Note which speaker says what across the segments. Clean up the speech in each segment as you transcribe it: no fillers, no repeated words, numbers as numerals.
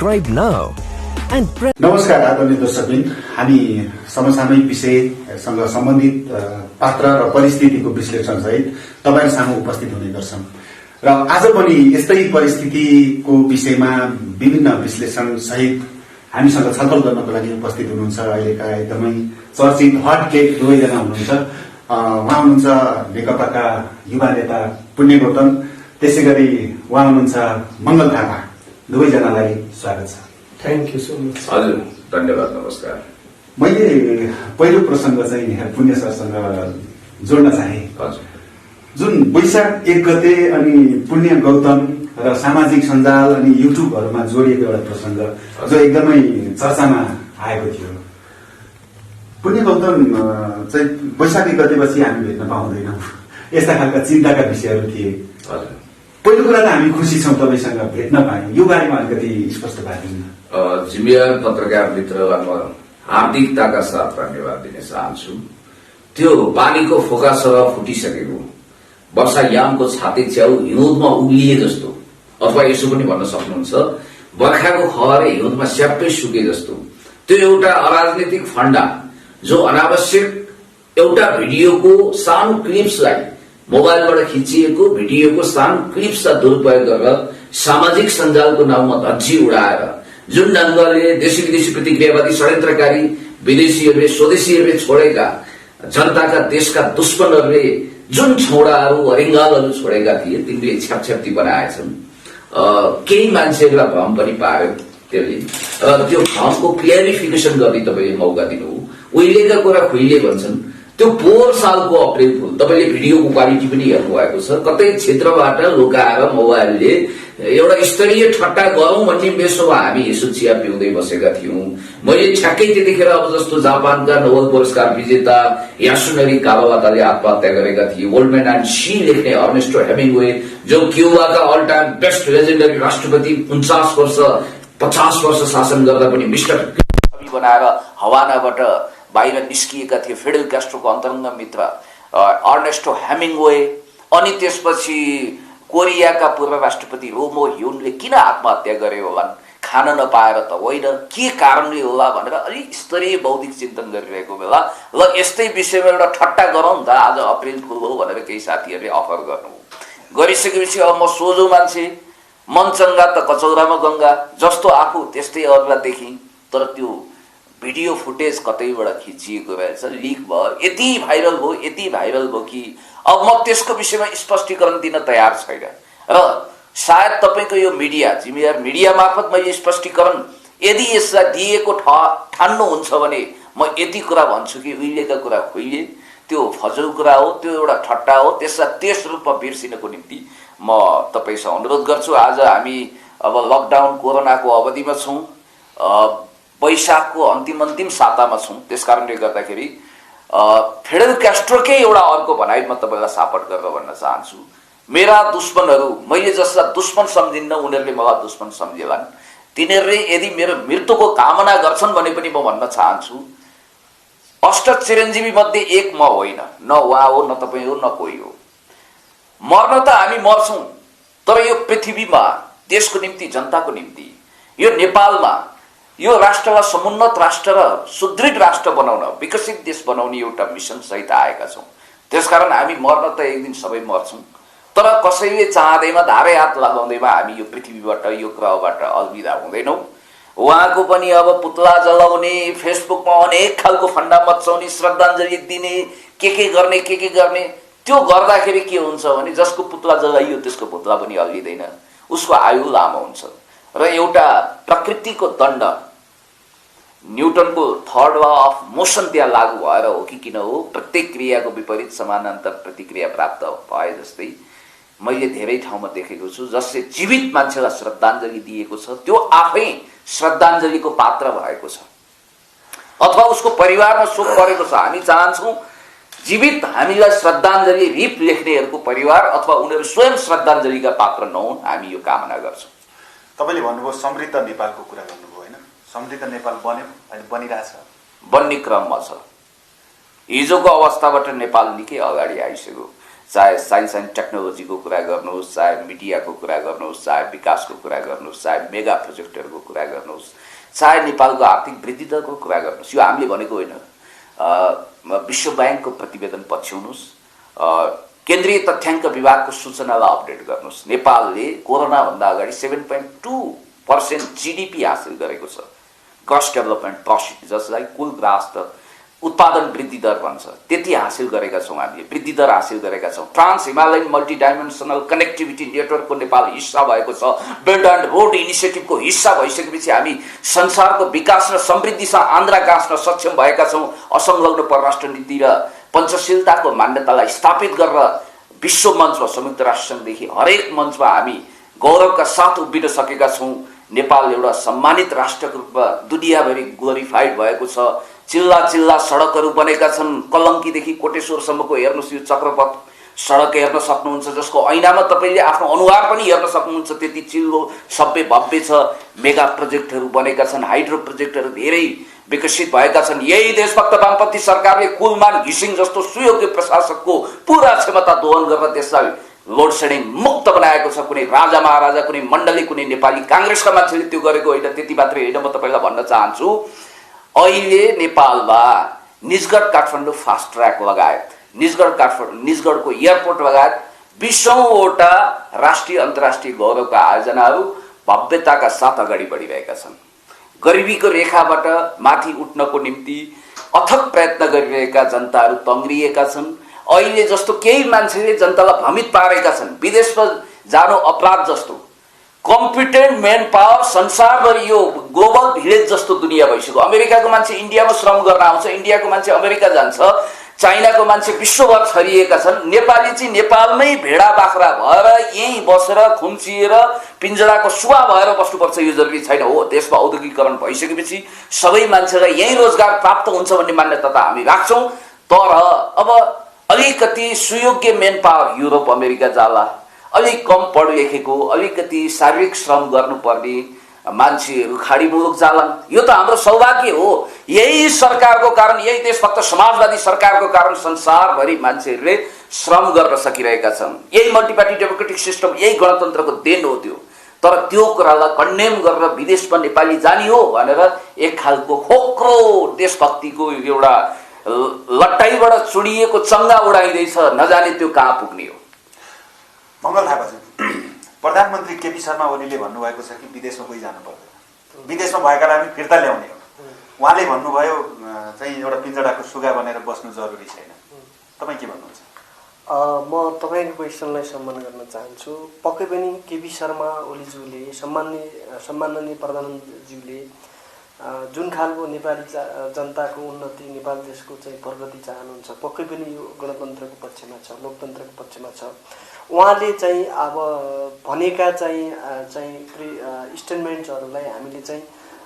Speaker 1: subscribe now and press.
Speaker 2: नमस्कार आदरणीय दर्शकवृन्द, हामी समसामयिक विषयसँग सम्बन्धित पात्र र परिस्थितिको विश्लेषण सहित तपाईहरु सामु उपस्थित हुने गर्छौं र आज पनि यस्तै परिस्थितिको विषयमा विभिन्न विश्लेषण सहित हामीसँग छलफल गर्नको लागि उपस्थित हुनुहुन्छ अहिलेका एकदमै चर्चित हट केक दुवैजना हुनुहुन्छ। उहाँ हुनुहुन्छ नेकपाका युवा नेता पुण्य गौतम, त्यसैगरी उहाँ हुनुहुन्छ मंगल थापा। दुवैजनालाई स्वागत छ।
Speaker 3: Thank you so much.
Speaker 4: हजुर, धन्यवाद, नमस्कार।
Speaker 2: मैले पहिलो प्रसंग चाहिँ पुण्य सरसँग जोड्न चाहे।
Speaker 4: हजुर,
Speaker 2: जुन वैशाख 1 गते अनि पुण्य गौतम र सामाजिक सञ्जाल अनि युट्युबहरुमा जोडिएको एउटा प्रसंग जो एकदमै चर्चामा आएको थियो। पुण्य गौतम चाहिँ वैशाख 1 गतेपछि हामी भेट्न पाउँदैनौं, यस्ता खालका चिन्ताका विषयहरू थिए।
Speaker 4: हजुर,
Speaker 2: पहिलो कुरा त हामी खुसी छौं तपाईसँग भेट्न पायौं, यो बारेमा अलिकति स्पष्ट पारिदिनु।
Speaker 4: जिम्मेवार पत्रकार मित्रलाई म हार्दिकताका साथ धन्यवाद दिन चाहन्छु। त्यो पानीको फोकासर फुटिसकेको वर्षायामको छाते च्याउ हिउँदमा उग्लिए जस्तो, अथवा यसो पनि भन्न सक्नुहुन्छ बर्खाको खहरे हिउँदमा स्याप्पै सुके जस्तो, त्यो एउटा अराजनीतिक फण्डा जो अनावश्यक एउटा भिडियोको सानो क्लिप्सलाई, मोबाइलबाट खिचिएको भिडियोको सानो क्लिप्सलाई दुरुपयोग गरेर सामाजिक सञ्जालको नाममा धज्जी उडाएर जुन ढंगले देशी विदेशी प्रतिक्रियावादी षड्यन्त्रकारी विदेशीहरूले स्वदेशीहरूले छोडेका जनताका देशका दुश्मनहरूले जुन छौडाहरू अरिङ्गालहरू छोडेका थिए तिनले छ्यापछ्याप्ती बनाएछन्। केही मान्छेहरूलाई भ्रम पनि पार्यो त्यसले, त्यो भ्रमको क्लियरिफिकेसन गर्ने तपाईले मौका दिनु। उहिलेका कुरा खुइले भन्छन्, त्यो पोहोर सालको अप्रिल फुल तपाईले भिडियोको क्वालिटी पनि हेर्नु भएको छ। कतै क्षेत्रबाट लुकाएर मोबाइलले एउटा स्तरीय ठट्टा गरौं भन्ने बेसोमा हामी यसो चिया पिउँदै बसेका थियौं। मैले ठ्याक्कै त्यतिखेर अब जस्तो जापानका नोबेल पुरस्कार विजेता यासुनरी कावाबाताले आत्महत्या गरेका थिए, ओल्ड म्यान एन्ड शी लेख्ने अर्नेस्टो हेमिङ्गवे जो क्युबाका अल टाइम बेस्ट लेजेन्डरी राष्ट्रपति 50 वर्ष शासन गर्दा पनि मिस्टर बनाएर हवानाबाट बाहिर निस्किएका थिए फिडेल क्यास्ट्रोको अन्तरङ्ग मित्र अर्नेस्टो हेमिङ्गवे। अनि त्यसपछि कोरियाका पूर्व राष्ट्रपति रोमो ह्युनले किन आत्महत्या गरे होलान्? खान नपाएर त होइन, के कारणले होला भनेर अलिक स्तरीय बौद्धिक चिन्तन गरिरहेको बेला ल यस्तै विषयमा एउटा ठट्टा गरौँ न त, आज अप्रिल फुल हो भनेर केही साथीहरूले अफर गर्नु गरिसकेपछि अब म सोझो मान्छे, मन चङ्गा त कचौरामा गङ्गा जस्तो आफू त्यस्तै अरूलाई देखि। तर त्यो भिडियो फुटेज कतैबाट खिचिएको रहेछ, लिक भयो, यति भाइरल भयो कि अब म त्यसको विषयमा स्पष्टीकरण दिन तयार छैन र सायद तपाईको यो मिडिया, जिम्मेवार मिडिया मार्फत मैले स्पष्टीकरण यदि यसलाई दिएको ठान्नुहुन्छ भने म यति कुरा भन्छु कि उहिलेका कुरा खुइले, त्यो फजुल कुरा हो, त्यो एउटा ठट्टा हो। त्यसलाई त्यस रूपमा बिर्सिनको निम्ति म तपाईसँग अनुरोध गर्छु। आज हामी अब लकडाउन कोरोनाको अवधिमा छौं, वैशाखको अन्तिम सातामा छौं। त्यसकारणले गर्दाखेरि फिडेल क्यास्ट्रोकै एउटा अर्को भनाइ म तपाईलाई सापट गरेर भन्न चाहन्छु। मेरा दुश्मनहरू, मैले जसलाई दुश्मन सम्झिन्न उनीहरूले मलाई दुश्मन सम्झेलान्। तिनीहरूले यदि मेरो मृत्युको कामना गर्छन् भने पनि म भन्न चाहन्छु अष्ट चिरञ्जीवी मध्ये एक म होइन, न उहाँ हो, न तपाईँ हो, न कोही हो। मर्न त हामी मर्छौं, तर यो पृथ्वीमा देशको निम्ति, जनताको निम्ति, यो नेपालमा यो राष्ट्रलाई समुन्नत राष्ट्र र सुदृढ राष्ट्र बनाउन, विकसित देश बनाउने एउटा मिसन सहित आएका छौं। त्यसकारण हामी मर्न त एक दिन सबै मर्छौं, तर कसैले चाहँदैमा धारे हात लगाउँदैमा हामी यो पृथ्वीबाट, यो ग्रहबाट अलविदा हुँदैनौं। उहाँको पनि अब पुतला जलाउने, फेसबुकमा अनेक खालको फण्डा मचाउने, श्रद्धाञ्जली दिने, के गर्ने, त्यो गर्दाखेरि के हुन्छ भने जसको पुतला जलाइयो त्यसको पुतला पनि हल्लिँदैन, उसको आयु लामो हुन्छ। र एउटा प्रकृतिको दण्ड, न्युटनको थर्ड लॉ अफ मोशन त्यहाँ लागू भएर हो कि किन हो, प्रत्येक क्रियाको विपरीत समानान्तर प्रतिक्रिया प्राप्त भए जस्तै मैले धेरै ठाउँमा देखेको छु। जसले जीवित मान्छेलाई श्रद्धाञ्जली दिएको छ त्यो आफै श्रद्धाञ्जलीको पात्र भएको छ अथवा उसको परिवारमा शोक परेको छ। हामी चाहन्छौं जीवित हामीलाई श्रद्धाञ्जली रिप लेख्नेहरूको परिवार अथवा उनीहरू स्वयं श्रद्धाञ्जलीका पात्र नहुन्, हामी यो कामना गर्छौं।
Speaker 2: तपाईले भन्नुभयो समृद्ध नेपालको कुरा गर्नुभयो हैन? समृद्ध नेपाल बन्यो, अहिले बनिरहेछ, बन्ने
Speaker 4: क्रममा छ। हिजोको अवस्थाबाट नेपाल निकै अगाडि आइसक्यो। चाहे साइन्स एन्ड टेक्नोलोजीको कुरा गर्नुहोस्, चाहे मिडियाको कुरा गर्नुहोस्, चाहे विकासको कुरा गर्नुहोस्, चाहे मेगा प्रोजेक्टहरूको कुरा गर्नुहोस्, चाहे नेपालको आर्थिक वृद्धि दरको कुरा गर्नुहोस्, यो हामीले भनेको होइन। विश्व ब्याङ्कको प्रतिवेदन पछ्याउनुहोस्, केन्द्रीय तथ्याङ्क विभागको सूचनालाई अपडेट गर्नुहोस्। नेपालले कोरोनाभन्दा अगाडि 7.2% जीडीपी हासिल गरेको छ, ग्रस डेभलपमेन्ट प्रोडक्ट, जसलाई कुल राष्ट्र उत्पादन वृद्धि दर भन्छ, त्यति हासिल गरेका छौँ हामीले, वृद्धि दर हासिल गरेका छौँ। Trans Himalayan multi dimensional connectivity नेटवर्कको नेपाल हिस्सा भएको छ, बेल्ट एन्ड रोड इनिसिएटिभको हिस्सा भइसकेपछि हामी संसारको विकास र समृद्धिसँग आन्द्रा गाँच्न सक्षम भएका छौँ। असंलग्न परराष्ट्र नीति र पञ्चशीलताको मान्यतालाई स्थापित गरेर विश्व मञ्चमा, संयुक्त राष्ट्रसङ्घदेखि हरेक मञ्चमा हामी गौरवका साथ उभिन सकेका छौँ। नेपाल एउटा सम्मानित राष्ट्रको रूपमा दुनियाँभरि ग्लोरिफाइड भएको छ। चिल्ला चिल्ला सडकहरू बनेका छन्, कलङ्कीदेखि कोटेश्वरसम्मको हेर्नुहोस्, यो चक्रपथ सडक हेर्न सक्नुहुन्छ, जसको ऐनामा तपाईँले आफ्नो अनुहार पनि हेर्न सक्नुहुन्छ, त्यति चिल्लो सभ्य भव्य छ। मेगा प्रोजेक्टहरू बनेका छन्, हाइड्रो प्रोजेक्टहरू धेरै विकसित भएका छन्। यही देशभक्त वामपन्थी सरकारले कुलमान घिसिङ जस्तो सुयोग्य प्रशासकको पुरा क्षमता दोहन गरेर देशलाई लोड सेडिङ मुक्त बनाएको छ। कुनै राजा महाराजा, कुनै मण्डली, कुनै नेपाली काङ्ग्रेसका मान्छेले त्यो गरेको होइन। त्यति मात्रै होइन, म तपाईँलाई भन्न चाहन्छु, अहिले नेपालमा निजगढ काठमाडौँ फास्ट ट्र्याक लगायत, निजगढको एयरपोर्ट लगायत 20औँवटा राष्ट्रिय अन्तर्राष्ट्रिय गौरवका आयोजनाहरू भव्यताका साथ अगाडि बढिरहेका छन्। गरिबीको रेखाबाट माथि उठ्नको निम्ति अथक प्रयत्न गरिरहेका जनताहरू तङ्ग्रिएका छन्। अहिले जस्तो केही मान्छेले जनतालाई भ्रमित पारेका छन्, विदेशमा जानु अपराध जस्तो, कम्पिटेन्ट मेन पावर संसारभरि यो ग्लोबल भिलेज जस्तो दुनियाँ भइसक्यो। अमेरिकाको मान्छे इन्डियामा श्रम गर्न आउँछ, इन्डियाको मान्छे अमेरिका जान्छ, चाइनाको मान्छे विश्वभर छरिएका छन्। नेपाली चाहिँ नेपालमै भेडा बाख्रा भएर यहीँ बसेर खुम्चिएर पिञ्जडाको सुवा भएर बस्नुपर्छ, यो जरुरी छैन। हो, देशमा औद्योगिकरण भइसकेपछि सबै मान्छेलाई यहीँ रोजगार प्राप्त हुन्छ भन्ने मान्यता त हामी राख्छौँ। तर अब अलिकति सुयोग्य मेन पावर युरोप अमेरिका जाला, अलिक कम पढ लेखेको, अलिकति शारीरिक श्रम गर्नुपर्ने मान्छेहरू खाडी मुलुक जालान्। यो त हाम्रो सौभाग्य हो। यही सरकारको कारण, यही देशभक्त समाजवादी सरकारको कारण संसारभरि मान्छेहरूले श्रम गर्न सकिरहेका छन्। यही मल्टिपार्टी डेमोक्रेटिक सिस्टम, यही गणतन्त्रको देन हो त्यो। तर त्यो कुरालाई कन्डेम गरेर विदेशमा नेपाली जाने हो भनेर एक खालको खोक्रो देशभक्तिको एउटा लट्टाइबाट चुडिएको चङ्गा उडाइँदैछ, नजाने त्यो कहाँ पुग्ने हो।
Speaker 3: मङ्गल थापाजी, प्रधानमन्त्री केपी शर्मा ओलीले भन्नुभएको छ कि विदेशमा कोही जानु पर्दैन, विदेशमा भएकालाई हामी फिर्ता ल्याउने हो। उहाँले भन्नुभयो चाहिँ एउटा पिञ्जडाको सुगा बनेर बस्नु जरुरी छैन। तपाईँ के भन्नुहुन्छ?
Speaker 1: म तपाईँको क्वेसनलाई सम्मान गर्न चाहन्छु। पक्कै पनि केपी शर्मा ओलीज्यूले, सम्माननीय प्रधानमन्त्रीज्यूले जुन खालको नेपाली जनताको उन्नति, नेपाल देशको चाहिँ प्रगति चाहनुहुन्छ, पक्कै पनि यो गणतन्त्रको पक्षमा छ, लोकतन्त्रको पक्षमा छ। उहाँले चाहिँ अब भनेका चाहिँ स्टेटमेन्ट्सहरूलाई हामीले चाहिँ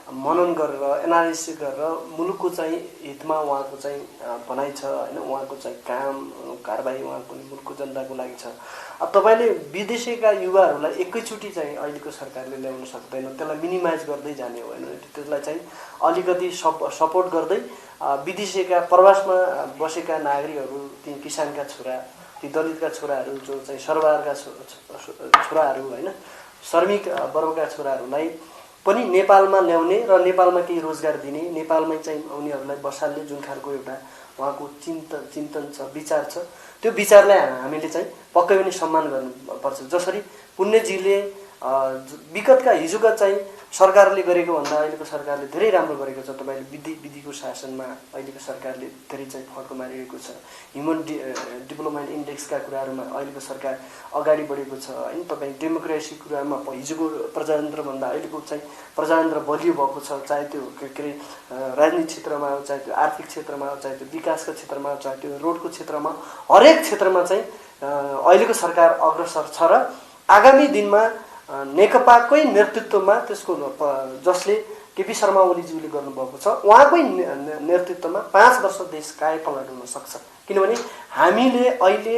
Speaker 1: मनन गरेर, एनालिसिस गरेर मुलुकको चाहिँ हितमा उहाँको चाहिँ भनाइ छ होइन, उहाँको चाहिँ काम कारबाही उहाँको मुलुकको जनताको लागि छ। अब तपाईँले विदेशीका युवाहरूलाई एकैचोटि चाहिँ अहिलेको सरकारले ल्याउन सक्दैन, त्यसलाई मिनिमाइज गर्दै जाने हो होइन, त्यसलाई चाहिँ अलिकति सपोर्ट गर्दै विदेशीका प्रवासमा बसेका नागरिकहरू, ती किसानका छोरा, ती दलितका छोराहरू, जो चाहिँ सरबारका छोराहरू होइन, श्रमिक वर्गका छोराहरूलाई पनि नेपालमा ल्याउने र नेपालमा केही रोजगार दिने, नेपालमै चाहिँ उनीहरूलाई बसाल्ने जुन खालको एउटा उहाँको चिन्तन छ, विचार छ, त्यो विचारलाई हामीले चाहिँ पक्कै पनि सम्मान गर्नुपर्छ। जसरी पुण्यजीले विगतका हिजोका चाहिँ सरकारले गरेको भन्दा अहिलेको सरकारले धेरै राम्रो गरेको छ। तपाईँले विधिको शासनमा अहिलेको सरकारले धेरै चाहिँ फड्को मारिरहेको छ। ह्युमन डेभलपमेन्ट इन्डेक्सका कुराहरूमा अहिलेको सरकार अगाडि बढेको छ होइन। तपाईँ डेमोक्रेसी कुरामा हिजोको प्रजातन्त्रभन्दा अहिलेको चाहिँ प्रजातन्त्र बलियो भएको छ, चाहे त्यो के अरे राजनीतिक क्षेत्रमा हो, चाहे त्यो आर्थिक क्षेत्रमा हो, चाहे त्यो विकासको क्षेत्रमा हो, चाहे त्यो रोडको क्षेत्रमा, हरेक क्षेत्रमा चाहिँ अहिलेको सरकार अग्रसर छ र आगामी दिनमा नेकपाकै नेतृत्वमा त्यसको जसले केपी शर्मा ओलीज्यूले गर्नुभएको छ उहाँकै नेतृत्वमा 5 वर्ष देश कायापलट हुन सक्छ। किनभने हामीले अहिले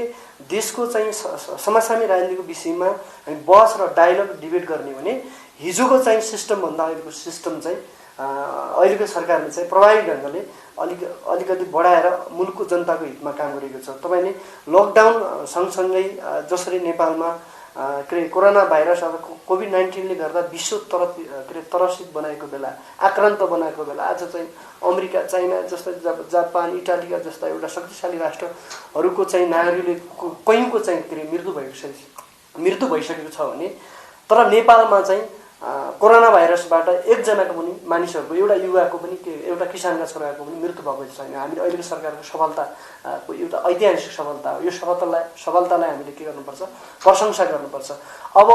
Speaker 1: देशको चाहिँ समसामयिक राजनीतिको विषयमा हामी बहस र डायलग डिबेट गर्ने भने हिजोको चाहिँ सिस्टमभन्दा अहिलेको सिस्टम चाहिँ अहिलेको सरकारले चाहिँ प्रभावी ढङ्गले अलिकति बढाएर मुलुकको जनताको हितमा काम गरेको छ। तपाईँले लकडाउन सँगसँगै जसरी नेपालमा कोरोना भाइरस अब कोभिड-19ले गर्दा विश्व तरसित बनाएको बेला, आक्रान्त बनाएको बेला आज चाहिँ अमेरिका, चाइना जस्ता, जापान, इटालीका जस्ता एउटा शक्तिशाली राष्ट्रहरूको चाहिँ नागरिकले कयौँको चाहिँ मृत्यु भइसकेको छ भने, तर नेपालमा चाहिँ कोरोना भाइरसबाट एकजनाको पनि मानिसहरूको, एउटा युवाको पनि, एउटा किसानका छोराको पनि मृत्यु भएको छैन। हामीले अहिलेको सरकारको सफलताको एउटा ऐतिहासिक सफलता हो। यो सफलतालाई हामीले के गर्नुपर्छ? प्रशंसा गर्नुपर्छ। अब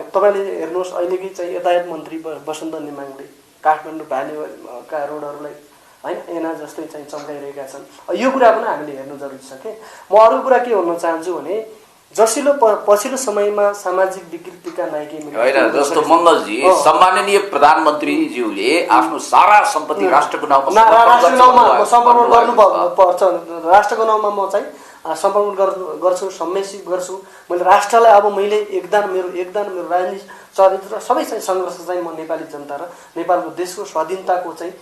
Speaker 1: तपाईँले हेर्नुहोस्, अहिलेकै चाहिँ यातायात मन्त्री वसन्त नेमाङले काठमाडौँ भ्यालीका रोडहरूलाई होइन एना जस्तै चाहिँ चम्काइरहेका छन्। यो कुरा पनि हामीले हेर्नु जरुरी छ के। म अरू कुरा के भन्न चाहन्छु भने जसिलो पछिल्लो समयमा सामाजिक विकृतिका नायकी
Speaker 4: होइन, जस्तो मङ्गलजी सम्माननीय प्रधानमन्त्रीज्यूले आफ्नो सारा सम्पत्ति राष्ट्रको नाउँमा
Speaker 1: समर्पण गर्नुपर्छ। राष्ट्रको नाउँमा म चाहिँ समर्पण गर्छु, सम्मेसित गर्छु। मैले राष्ट्रलाई अब मैले मेरो राजनीति चरित्र सबै चाहिँ सङ्घर्ष चाहिँ म नेपाली जनता र नेपालको देशको स्वाधीनताको चाहिँ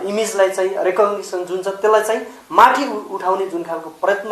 Speaker 1: इमेजलाई चाहिँ रेकग्निसन जुन छ त्यसलाई चाहिँ माथि उठाउने जुन खालको प्रयत्न,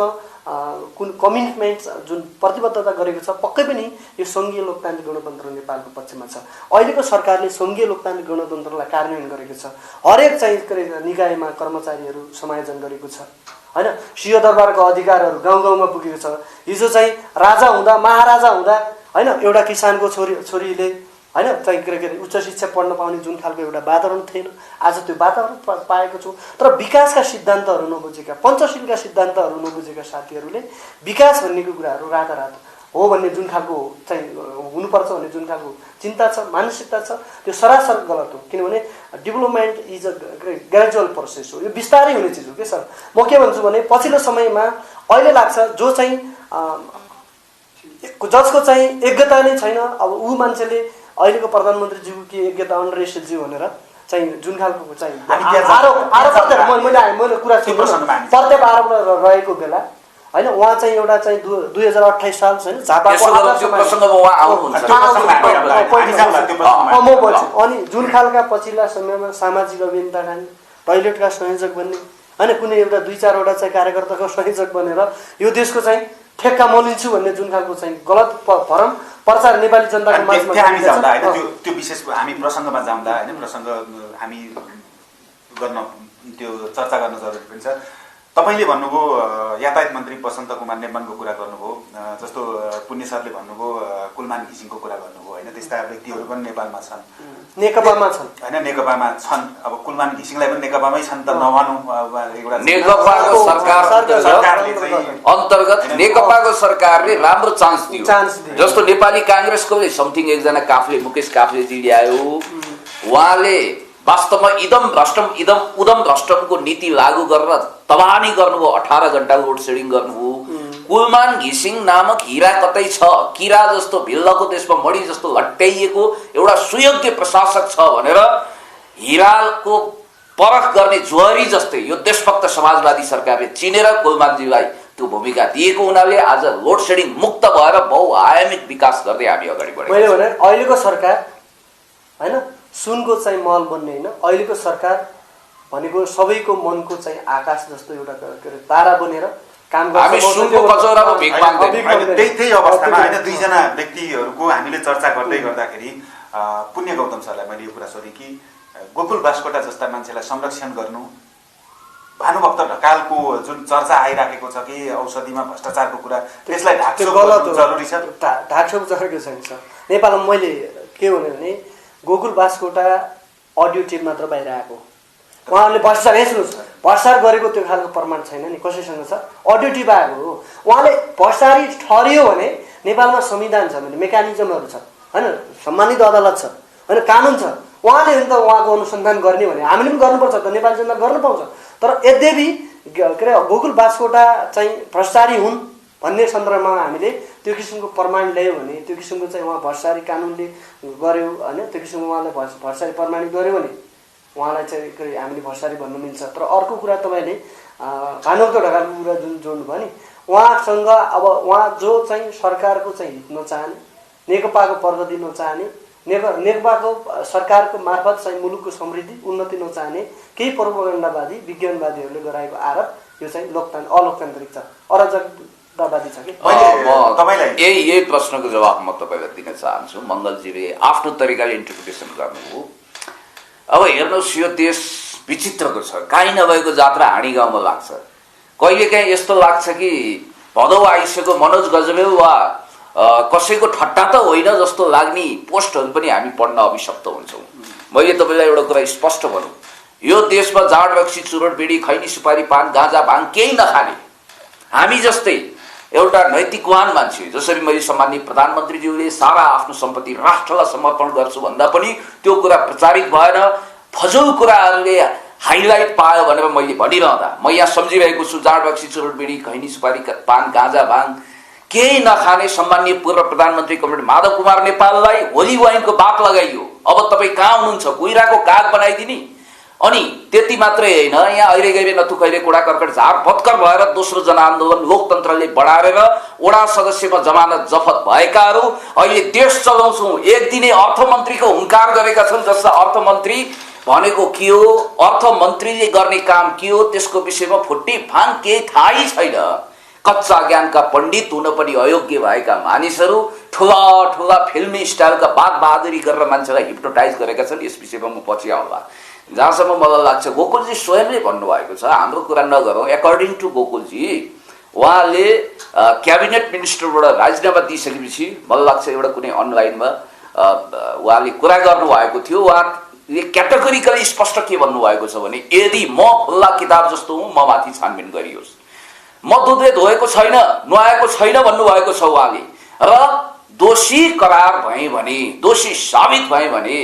Speaker 1: कुन कमिटमेन्ट, जुन प्रतिबद्धता गरेको छ, पक्कै पनि यो सङ्घीय लोकतान्त्रिक गणतन्त्र नेपालको पक्षमा छ। अहिलेको सरकारले सङ्घीय लोकतान्त्रिक गणतन्त्रलाई कार्यान्वयन गरेको छ। हरेक चाहिँ निकायमा कर्मचारीहरू समायोजन गरेको छ होइन। सिंहदरबारको अधिकारहरू गाउँ गाउँमा पुगेको छ। हिजो चाहिँ राजा हुँदा, महाराजा हुँदा होइन, एउटा किसानको छोरीले होइन चाहिँ उच्च शिक्षा पढ्न पाउने जुन खालको एउटा वातावरण थिएन, आज त्यो वातावरण पाएको छु। तर विकासका सिद्धान्तहरू नबुझेका, पञ्चशीलका सिद्धान्तहरू नबुझेका साथीहरूले विकास भन्नेको कुराहरू रातारात हो भन्ने जुन खालको चाहिँ हुनुपर्छ भन्ने जुन खालको चिन्ता छ, मानसिकता छ, त्यो सरासर गलत हो। किनभने development is a gradual process हो, यो बिस्तारै हुने चिज हो के सर। म के भन्छु भने पछिल्लो समयमा अहिले लाग्छ जो चाहिँ जसको चाहिँ योग्यता नै छैन, अब ऊ मान्छेले अहिलेको प्रधानमन्त्रीज्यूको के योग्यता अनरेसिलज्यू भनेर चाहिँ जुन खालको चाहिँ मैले कुरा प्रत्येक आरोप रहेको बेला होइन, उहाँ चाहिँ एउटा चाहिँ 2028 साल छैन झापाको म बोल्छु। अनि जुन खालका पछिल्ला समयमा सामाजिक अभियन्ता खाने, टोइलेटका संयोजक बन्ने होइन, कुनै एउटा 2-4वटा चाहिँ कार्यकर्ताको संयोजक बनेर यो देशको चाहिँ ठेक्का मलिन्छु भन्ने जुन खालको चाहिँ गलत भरम प्रचार नेपाली जनताको माझमा
Speaker 3: हामी जाउँदा होइन, त्यो विशेष हामी प्रसङ्गमा जाउँदा होइन, प्रसङ्ग हामी गर्न त्यो चर्चा गर्न जरुरी पनि छ। तपाईँले भन्नुभयो यातायात मन्त्री वसन्त कुमार नेमाङको कुरा गर्नुभयो, जस्तो पुण्य सरले भन्नुभयो कुलमान घिसिङको कुरा गर्नुभयो होइन, त्यस्ता व्यक्तिहरू पनि नेपालमा छन्,
Speaker 1: नेकपामा छन्
Speaker 3: होइन, नेकपामा छन्। अब कुलमान घिसिङलाई पनि नेकपामै छन् त नभनौँ। एउटा
Speaker 4: नेकपाको सरकारले अन्तर्गत नेकपाको सरकारले राम्रो चान्स दियो। जस्तो नेपाली काङ्ग्रेसको समथिङ एकजना मुकेश काफ्लेजी ल्यायो, उहाँले वास्तवमा इदम उदम भ्रष्टमको नीति लागू गरेर तबानी गर्नुभयो, 18 घण्टा लोड सेडिङ गर्नुभयो। कुलमान घिसिङ नामक हिरा कतै छ, किरा जस्तो भिल्लको देशमा मडी जस्तो लट्याइएको एउटा सुयोग्य प्रशासक छ भनेर हिराको परख गर्ने जुहरी जस्तै यो देशभक्त समाजवादी सरकारले चिनेर कुलमानजीलाई त्यो भूमिका दिएको हुनाले आज लोड सेडिङ मुक्त भएर बहुआयामिक विकास गर्दै हामी अगाडि बढेको।
Speaker 1: मैले भने अहिलेको सरकार होइन सुनको चाहिँ महल बन्ने होइन, अहिलेको सरकार भनेको सबैको मनको चाहिँ आकाश जस्तो एउटा तारा बनेर काम गर्छ।
Speaker 3: हामी सुनको कचौरामा भिख माग्दैन। त्यही अवस्थामा होइन, दुईजना व्यक्तिहरूको हामीले चर्चा गर्दै गर्दाखेरि पुण्य गौतम सरलाई मैले यो कुरा सोधेँ कि गोकुल बास्कोटा जस्ता मान्छेलाई संरक्षण गर्नु, भानुभक्त ढकालको जुन चर्चा आइराखेको छ कि औषधिमा भ्रष्टाचारको कुरा, त्यसलाई ढाकछोप गर्नु जरुरी छ।
Speaker 1: ढाकछोप जरुरी छैन सर। नेपालमा मैले के भने गोकुल बास्कोटा अडियो टेप मात्र बाहिर आएको, उहाँहरूले भ्रष्टाचार हेर्नुहोस् भ्रष्टाचार गरेको त्यो खालको प्रमाण छैन नि, कसैसँग छ? अडियो टेप आएको हो। उहाँले भ्रष्टाचारी ठहरियो भने नेपालमा संविधान छ भने मेकानिजमहरू छ होइन, सम्मानित अदालत छ होइन, कानुन छ, उहाँले त उहाँको अनुसन्धान गर्ने भने हामीले पनि गर्नुपर्छ त, नेपाली जनता गर्न पाउँछ। तर यद्यपि के अरे गोकुल बास्कोटा चाहिँ भ्रष्टाचारी हुन् भन्ने सन्दर्भमा हामीले त्यो किसिमको प्रमाण ल्यायो भने, त्यो किसिमको चाहिँ उहाँ भ्रष्टाचारी कानुनले गर्यो होइन, त्यो किसिमको उहाँले भ्रष्टाचारी प्रमाणित गर्यो भने उहाँलाई चाहिँ हामीले भ्रष्टाचारी भन्नु मिल्छ। तर अर्को कुरा तपाईँले भानुभक्त ढकालको कुरा जुन जोड्नु भयो नि, उहाँसँग अब उहाँ जो चाहिँ सरकारको चाहिँ हित नचाहने, नेकपाको प्रगति नचाहने नेकपाको सरकारको मार्फत चाहिँ मुलुकको समृद्धि उन्नति नचाहने केही प्रोपोगन्डावादी विज्ञानवादीहरूले गराएको आरोप यो चाहिँ अलोकतान्त्रिक छ, अराजकतावादी छ कि
Speaker 4: यही प्रश्नको जवाब म तपाईँलाई दिन चाहन्छु। मङ्गलजीले आफ्नो तरिकाले इन्टरप्रिटेसन गर्नुभयो। अब हेर्नुहोस्, यो देश विचित्रको छ। काहीँ नभएको जात्रा हाँडी गाउँमा लाग्छ। कहिलेकाहीँ यस्तो लाग्छ कि भदौ आइसक्यो मनोज गजमेल वा कसैको ठट्टा त होइन जस्तो लाग्ने पोस्टहरू पनि हामी पढ्न अभिशप्त हुन्छौँ। मैले तपाईँलाई एउटा कुरा स्पष्ट भनौँ, यो देशमा जाँड रक्सी चुरोट बिडी खैनी सुपारी पान गाँजा भाङ केही नखाने हामी जस्तै एउटा नैतिकवान मान्छे, जसरी मैले सम्माननीय प्रधानमन्त्रीज्यूले सारा आफ्नो सम्पत्ति राष्ट्रलाई समर्पण गर्छु भन्दा पनि त्यो कुरा प्रचारित भएन, फजुल कुराहरूले हाइलाइट पायो भनेर मैले भनिरहँदा म यहाँ सम्झिरहेको छु, जाँड रक्सी चुरोट बिडी खैनी सुपारी पान गाँजा भाङ केही नखाने सम्माननीय पूर्व प्रधानमन्त्री कमरेड माधव कुमार नेपाललाई होली वाइनको बात लगाइयो। अब तपाईँ कहाँ हुनुहुन्छ? कुइराको काग बनाइदिने। अनि त्यति मात्रै होइन, यहाँ अहिले गए नथु कहिले कुडा कर्कट झार भत्कर भएर दोस्रो जनआन्दोलन लोकतन्त्रले बढाएर वडा सदस्यमा जमानत जफत भएकाहरू अहिले देश चलाउँछौँ एक दिने अर्थमन्त्रीको हुङ्कार गरेका छन्, जसमा अर्थमन्त्री भनेको के हो, अर्थमन्त्रीले गर्ने काम के हो, त्यसको विषयमा फुट्टी फाङ केही थाहै छैन। कच्चा ज्ञानका पण्डित हुन पनि अयोग्य भएका मानिसहरू ठुला ठुला फिल्मी स्टाइलका बात बहादुरी गरेर मान्छेलाई हिप्नोटाइज गरेका छन्। यस विषयमा म पछि आउँला। जहाँसम्म मलाई लाग्छ, गोकुलजी स्वयंले भन्नुभएको छ, हाम्रो कुरा नगरौँ। एकर्डिङ टु गोकुलजी, उहाँले क्याबिनेट मिनिस्टरबाट राजीनामा दिइसकेपछि मलाई लाग्छ एउटा कुनै अनलाइनमा उहाँले कुरा गर्नुभएको थियो। उहाँले क्याटेगोरिकली स्पष्ट के भन्नुभएको छ भने, यदि म खुल्ला किताब जस्तो हुँ, म माथि छानबिन गरियोस्। म दुधले धोएको छैन, नुहाएको छैन भन्नुभएको छ उहाँले। र दोषी करार भएँ भने, दोषी साबित भएँ भने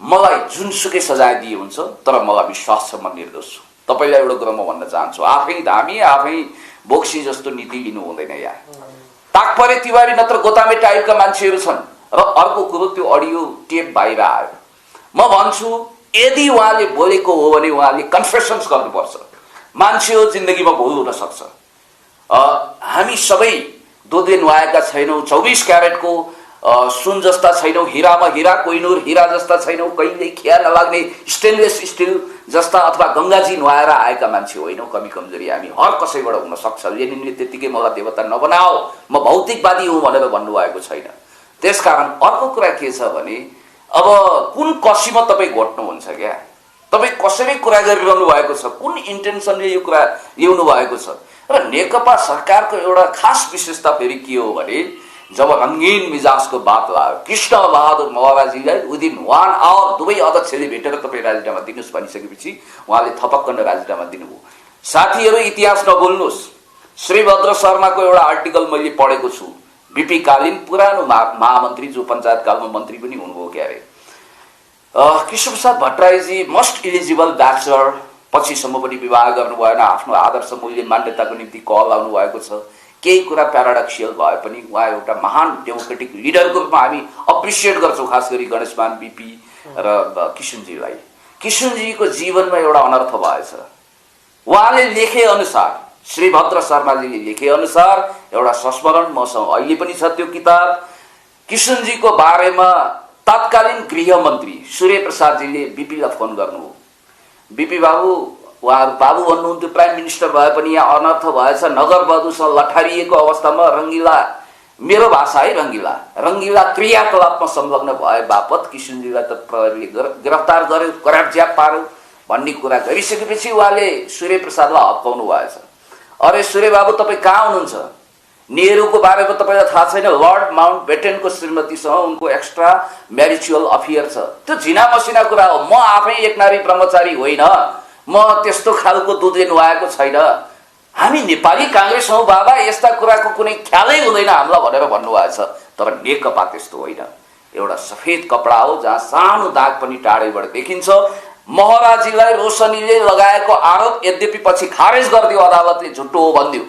Speaker 4: मलाई जुनसुकै सजाय दिए हुन्छ, तर मलाई विश्वास छ म निर्दोष छु। तपाईँलाई एउटा कुरा म भन्न चाहन्छु, आफै धामी आफै बोक्सी जस्तो नीति लिनु हुँदैन। यहाँ ताकपरे तिवारी नत्र गोतामे टाइपका मान्छेहरू छन्। र अर्को कुरो, त्यो अडियो टेप बाहिर आयो। म भन्छु, यदि उहाँले बोलेको हो भने उहाँले कन्फेसन्स गर्नुपर्छ। मान्छे हो, जिन्दगीमा भुल हुन सक्छ। हामी सबै दुधले नुहाएका छैनौँ, 24 क्यारेटको सुन जस्ता छैनौँ, हिरामा हिरा कोइनुर हिरा जस्ता छैनौँ, कहिले खिया नलाग्ने स्टेनलेस स्टिल जस्ता अथवा गङ्गाजी नुहाएर आएका मान्छे होइनौँ। कमी कमजोरी हामी हर कसैबाट हुन सक्छ। लेनिनले त्यत्तिकै मलाई देवता नबनाओ, म भौतिकवादी हुँ भनेर भन्नुभएको छैन। त्यसकारण अर्को कुरा के छ भने, अब कुन कसीमा तपाईँ घोट्नुहुन्छ क्या? तपाईँ कसरी कुरा गरिरहनु भएको छ, कुन इन्टेन्सनले यो कुरा ल्याउनु भएको छ? र नेकपा सरकारको एउटा खास विशेषता फेरि के हो भने, जब रङ्गीन मिजाजको बात लाग्यो, कृष्ण बहादुर महराजीलाई विदिन 1 आवर दुवै अध्यक्षले भेटेर तपाईँ राजीनामा दिनुहोस् भनिसकेपछि उहाँले थपक्क राजीनामा दिनुभयो। साथीहरू, इतिहास नभुल्नुहोस्। श्रीभद्र शर्माको एउटा आर्टिकल मैले पढेको छु। बीपी कालीन पुरानो महामन्त्री, जो पञ्चायत कालमा मन्त्री पनि हुनुभयो क्या अरे, कृष्णप्रसाद भट्टराईजी मोस्ट इलिजिबल ब्याचलर, पछिसम्म पनि विवाह गर्नु भएन, आफ्नो आदर्श मूल्य मान्यताको निम्ति कल आउनु भएको छ। केही कुरा प्याराडक्सियल भए पनि उहाँ एउटा महान डेमोक्रेटिक लिडरको रूपमा हामी अप्रिसिएट गर्छौँ, खास गरी गणेशमान बीपी र किशनजीलाई। किशनजीको जीवनमा एउटा अनर्थ भएछ। उहाँले लेखे अनुसार, श्रीभद्र शर्माजीले लेखे अनुसार एउटा संस्मरण मसँग अहिले पनि छ त्यो किताब। किशनजीको बारेमा तत्कालीन गृहमन्त्री सूर्य प्रसादजीले बीपीलाई फोन गर्नुभयो। बीपी बाबु, उहाँहरू बाबु भन्नुहुन्थ्यो, प्राइम मिनिस्टर भए पनि यहाँ अनर्थ भएछ, नगर वधुसँग लठारिएको अवस्थामा रङ्गिला, मेरो भाषा है, रङ्गिला क्रियाकलापमा संलग्न भए बापत किशनजीलाई त प्रहरीले गिरफ्तार गर्यो, करापज्याप पार्यो भन्ने कुरा गरिसकेपछि उहाँले सूर्य प्रसादलाई हप्काउनु भएछ। अरे सूर्य बाबु, तपाईँ कहाँ हुनुहुन्छ? नेहरूको बारेमा तपाईँलाई थाहा छैन? लर्ड माउन्ट बेटेनको श्रीमतीसँग उनको एक्स्ट्रा म्यारिचुअल अफेयर छ। त्यो झिना मसिना कुरा हो। म आफै एक नारी ब्रह्मचारी होइन, म त्यस्तो खालको दुधले नुहाएको छैन। हामी नेपाली काङ्ग्रेस हौ बाबा, यस्ता कुराको कुनै ख्यालै हुँदैन हामीलाई भनेर भन्नुभएको छ। तर नेकपा त्यस्तो होइन, एउटा सफेद कपडा हो जहाँ सानो दाग पनि टाढैबाट देखिन्छ। महराजीलाई रोशनीले लगाएको आरोप यद्यपि पछि खारेज गरिदियो अदालतले, झुटो हो भनिदियो।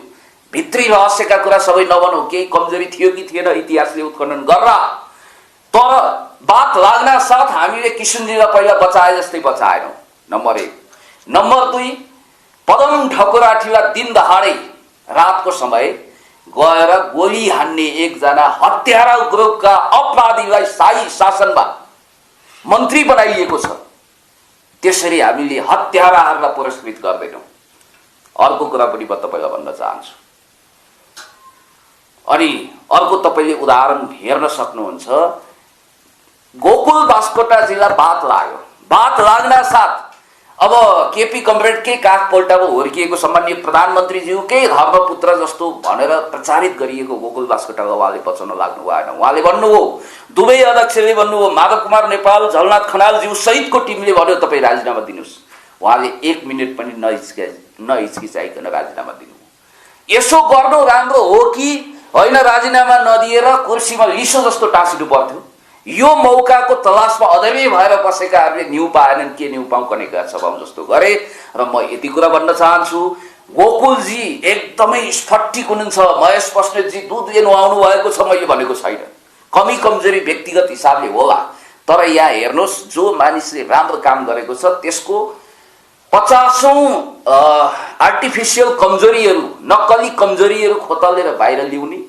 Speaker 4: भित्री रहस्यका कुरा सबै नभनौँ, केही कमजोरी थियो कि थिएन इतिहासले उत्खनन गर्ला। तर बात लाग्न साथ हामीले किशनजीलाई पहिला बचाए जस्तै बचाएनौँ, नम्बर 1। नम्बर 2, पदम ठकुराठीलाई दिन दहाडै रातको समय गएर गोली हान्ने एकजना हत्यारा ग्रुपका अपराधीलाई शाही शासनमा मन्त्री बनाइएको छ। त्यसरी हामीले हत्याराहरूलाई पुरस्कृत गर्दैनौँ। अर्को कुरा पनि म तपाईँलाई भन्न चाहन्छु। अनि अर्को तपाईँले उदाहरण हेर्न सक्नुहुन्छ। गोकुल बास्कोटाजीलाई बात लाग्न साथ अब केपी कमरेडकै काख पल्टाको हुर्किएको सम्माननीय प्रधानमन्त्रीज्यूकै धर्मपुत्र जस्तो भनेर प्रचारित गरिएको गोकुल बास्कोटालाई उहाँले बचाउन लाग्नु भएन। उहाँले भन्नुभयो, दुवै अध्यक्षले भन्नुभयो, माधव कुमार नेपाल, झलनाथ खनालज्यू सहितको टिमले भन्यो तपाईँ राजीनामा दिनुहोस्। उहाँले 1 मिनट पनि नहिचकिचाइकन राजीनामा दिनुभयो। यसो गर्नु राम्रो हो कि होइन राजीनामा नदिएर कुर्सीमा लिसो जस्तो टाँसिनु पर्थ्यो? यो मौकाको तलासमा अधैर्य भएर बसेकाहरूले न्यु पाएनन्, के न्यु पाउँ कनेका सभाम जस्तो गरे। र म यति कुरा भन्न चाहन्छु, गोकुलजी एकदमै स्फटिक हुनुहुन्छ। महेश बस्नेतजी दुधले नुहाउनु भएको छ, मैले भनेको छैन। कमी कमजोरी व्यक्तिगत हिसाबले होला, तर यहाँ हेर्नुहोस्, जो मानिसले राम्रो काम गरेको छ त्यसको 50औं आर्टिफिसियल कमजोरीहरू, नक्कली कमजोरीहरू खोतलेर बाहिर ल्याउने,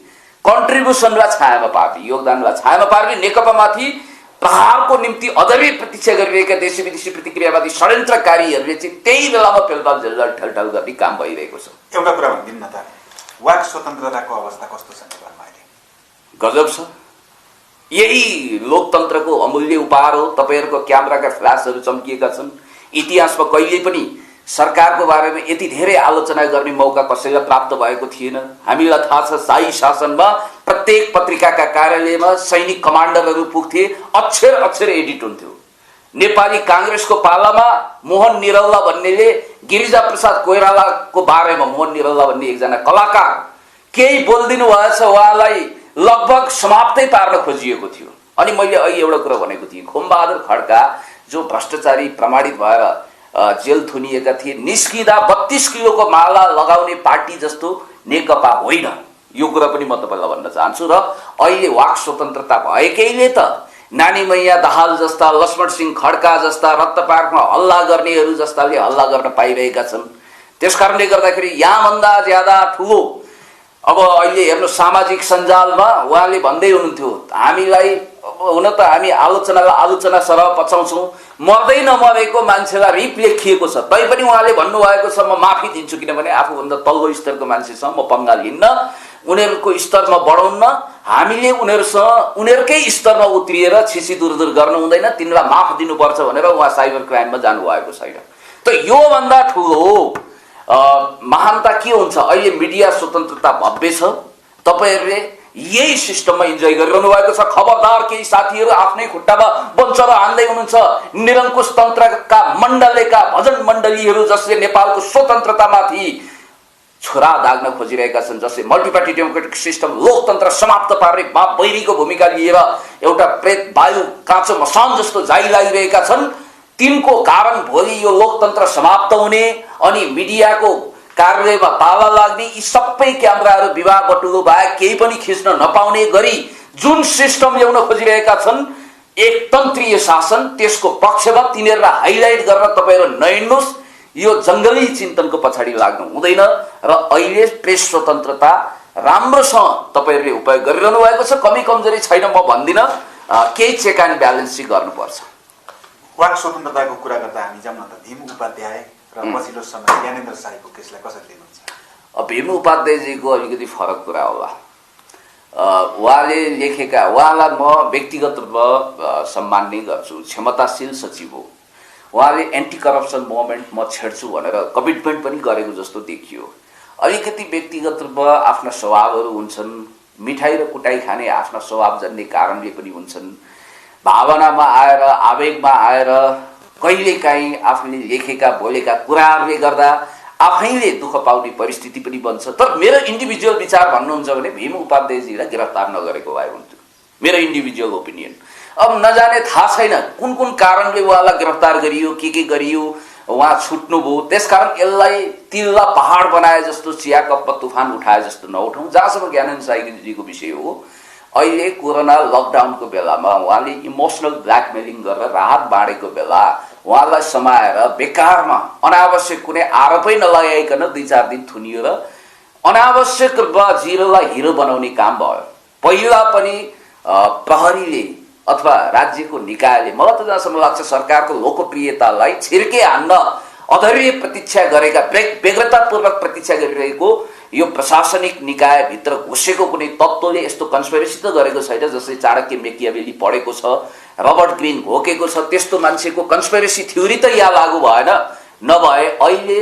Speaker 4: कन्ट्रिब्युसनलाई छायामा पार्ने, योगदानलाई छायामा पार्ने, नेकपामाथि प्रहारको निम्ति अधैर्य प्रतीक्षा गरिरहेका देशी विदेशी प्रतिक्रियावादी षड्यन्त्रकारीहरूले चाहिँ त्यही बेलामा पेलपाल झेलझाल ठेलठाल गर्ने काम भइरहेको छ।
Speaker 3: एउटा कुरा भनिदिनु न त, वाक स्वतन्त्रताको अवस्था कस्तो छ नेपालमा अहिले?
Speaker 4: गजब छ। यही लोकतन्त्रको अमूल्य उपहार हो। तपाईँहरूको क्यामेराका फ्ल्यासहरू चम्किएका छन्। इतिहासमा कहिले पनि सरकारको बारेमा यति धेरै आलोचना गर्ने मौका कसैलाई प्राप्त भएको थिएन। हामीलाई थाहा छ, शाही शासनमा प्रत्येक पत्रिकाका कार्यालयमा सैनिक कमान्डरहरू पुग्थे, अक्षर एडिट हुन्थ्यो। नेपाली काङ्ग्रेसको पालामा मोहन निरौला भन्नेले गिरिजा प्रसाद कोइरालाको बारेमा, मोहन निरौला भन्ने एकजना कलाकार केही बोलिदिनु भएछ, उहाँलाई लगभग समाप्तै पार्न खोजिएको थियो। अनि मैले अहिले एउटा कुरा भनेको थिएँ, खोमबहादुर खड्का जो भ्रष्टाचारी प्रमाणित भएर जेल थुनिएका थिए, निस्किँदा 32 किलोको माला लगाउने पार्टी जस्तो नेकपा होइन। यो कुरा पनि म तपाईँलाई भन्न चाहन्छु। र अहिले वाक स्वतन्त्रता भएकैले त नानी मैया दाहाल जस्ता, लक्ष्मण सिंह खड्का जस्ता, रक्त पार्कमा हल्ला गर्नेहरू जस्ताले हल्ला गर्न पाइरहेका छन्। त्यसकारणले गर्दाखेरि यहाँभन्दा ज्यादा ठुलो अब अहिले हेर्नु सामाजिक सञ्जालमा उहाँले भन्दै हुनुहुन्थ्यो, हामीलाई हुन त हामी आलोचनालाई आलोचना सरह पचाउँछौँ, मर्दै नमरेको मान्छेलाई रिप लेखिएको छ, तैपनि उहाँले भन्नुभएको छ म माफी दिन्छु, किनभने आफूभन्दा तल्लो स्तरको मान्छेसँग म पंगाल हिन्न, उनीहरूको स्तरमा बढाउन्न, हामीले उनीहरूसँग उनीहरूकै स्तरमा उत्रिएर छिसी दुरदुर गर्नु हुँदैन, तिनीलाई माफ दिनुपर्छ भनेर उहाँ साइबर क्राइममा जानुभएको छैन। त योभन्दा ठुलो महानता के हुन्छ? अहिले मिडिया स्वतन्त्रता भव्य छ। तपाईहरूले यही सिस्टममा इन्जोय गरिरहनु भएको छ। खबरदार, केही साथीहरू आफ्नै खुट्टामा बन्चर हान्दै हुनुहुन्छ। निरङ्कुश तन्त्रका मण्डलेका भजन मण्डलीहरू जसले नेपालको स्वतन्त्रतामाथि छोरा दाग्न खोजिरहेका छन्, जसले मल्टिपार्टी डेमोक्रेटिक सिस्टम, लोकतन्त्र समाप्त पार्ने बाप बैरीको भूमिका लिएर एउटा प्रेत वायु काँचो मसान जस्तो जाइलागिरहेका छन्, तिनको कारण भोलि यो लोकतन्त्र समाप्त हुने अनि मिडियाको कार्यालयमा ताला लाग्ने, यी सबै क्यामेराहरू विवाह बटुलो बाहेक केही पनि खिच्न नपाउने गरी जुन सिस्टम ल्याउन खोजिरहेका छन्, एकतन्त्रीय शासन, त्यसको पक्षमा तिनीहरूलाई हाइलाइट गर्न तपाईँहरू नहिँड्नुहोस्। यो जङ्गली चिन्तनको पछाडि लाग्नु हुँदैन। र अहिले प्रेस स्वतन्त्रता राम्रोसँग तपाईँहरूले उपयोग गरिरहनु भएको छ। कमी कमजोरी छैन म भन्दिनँ, केही चेक एन्ड ब्यालेन्स चाहिँ गर्नुपर्छ।
Speaker 3: वाक स्वतन्त्रताको कुरा गर्दा हामी जाउँ न त, भीम उपाध्याय र पछिल्लो समय ज्ञानेन्द्र शाहीको केसलाई कसरी लिनुहुन्छ?
Speaker 4: भीम उपाध्यायजीको अलिकति फरक कुरा होला। उहाँले लेखेका, उहाँलाई म व्यक्तिगत रूपमा सम्मान नै गर्छु, क्षमताशील सचिव हो। उहाँले एन्टी करप्सन मुभमेन्ट म छेड्छु भनेर कमिटमेन्ट पनि गरेको जस्तो देखियो। अलिकति व्यक्तिगत रूपमा आफ्ना स्वभावहरू हुन्छन्, मिठाई र कुटाई खाने आफ्ना स्वभाव जन्ने कारणले पनि हुन्छन्। भावनामा आएर, आवेगमा आएर कहिलेकाहीँ आफूले लेखेका बोलेका कुराहरूले गर्दा आफैले दुःख पाउने परिस्थिति पनि बन्छ। तर मेरो इन्डिभिजुअल विचार भन्नुहुन्छ भने भीम उपाध्यायजीलाई गिरफ्तार नगरेको भए हुन्थ्यो, मेरो इन्डिभिजुअल ओपिनियन। अब नजाने थाहा छैन कुन कुन कारणले उहाँलाई गिरफ्तार गरियो, के गरियो, उहाँ छुट्नुभयो। त्यसकारण यसलाई तिल्ला पहाड बनाए जस्तो, चिया कपमा तुफान उठाए जस्तो नउठाउँ। जहाँसम्म ज्ञानेन्द्र शाहीजीको विषय हो, अहिले कोरोना लकडाउनको बेलामा उहाँले इमोसनल ब्ल्याकमेलिङ गरेर राहत बाँडेको बेला उहाँलाई समाएर बेकारमा अनावश्यक कुनै आरोपै नलगाइकन 2-4 दिन थुनिएर अनावश्यक रूपमा जिरोलाई हिरो बनाउने काम भयो। पहिला पनि प्रहरीले अथवा राज्यको निकायले, मलाई त जहाँसम्म लाग्छ सरकारको लोकप्रियतालाई छिर्के हान्न अधैर्य प्रतीक्षा गरेका, व्यग्रतापूर्वक प्रतीक्षा गरिरहेको यो प्रशासनिक निकायभित्र घुसेको कुनै तत्त्वले यस्तो कन्स्पिरेसी त गरेको छैन जसले चाणक्य मेकियावेली पढेको छ, रबर्ट ग्रीन घोकेको छ। त्यस्तो मान्छेको कन्स्पिरेसी थ्योरी त यहाँ लागू भएन। नभए अहिले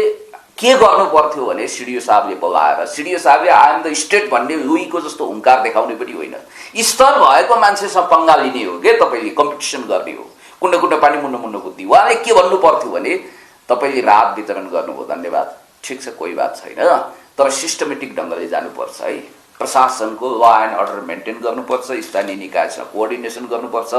Speaker 4: के गर्नु पर्थ्यो भने सिडिओ साहबले बोलाएर, सिडिओ साहबले आई एम द स्टेट भन्ने लुईको जस्तो हुङ्कार देखाउने पनि होइन, स्तर भएको मान्छेसँग पंगा लिने हो के, तपाईँले कम्पिटिसन गर्ने हो, कुण्ड कुण्ड पानी मुन्न मुन्न बुद्धि। उहाँले के भन्नु पर्थ्यो भने तपाईँले राहत वितरण गर्नुभयो, धन्यवाद, ठिक छ, कोही बात छैन, तर सिस्टमेटिक ढङ्गले जानुपर्छ है। प्रशासनको ल एन्ड अर्डर मेन्टेन गर्नुपर्छ, स्थानीय निकायसँग कोअर्डिनेसन गर्नुपर्छ,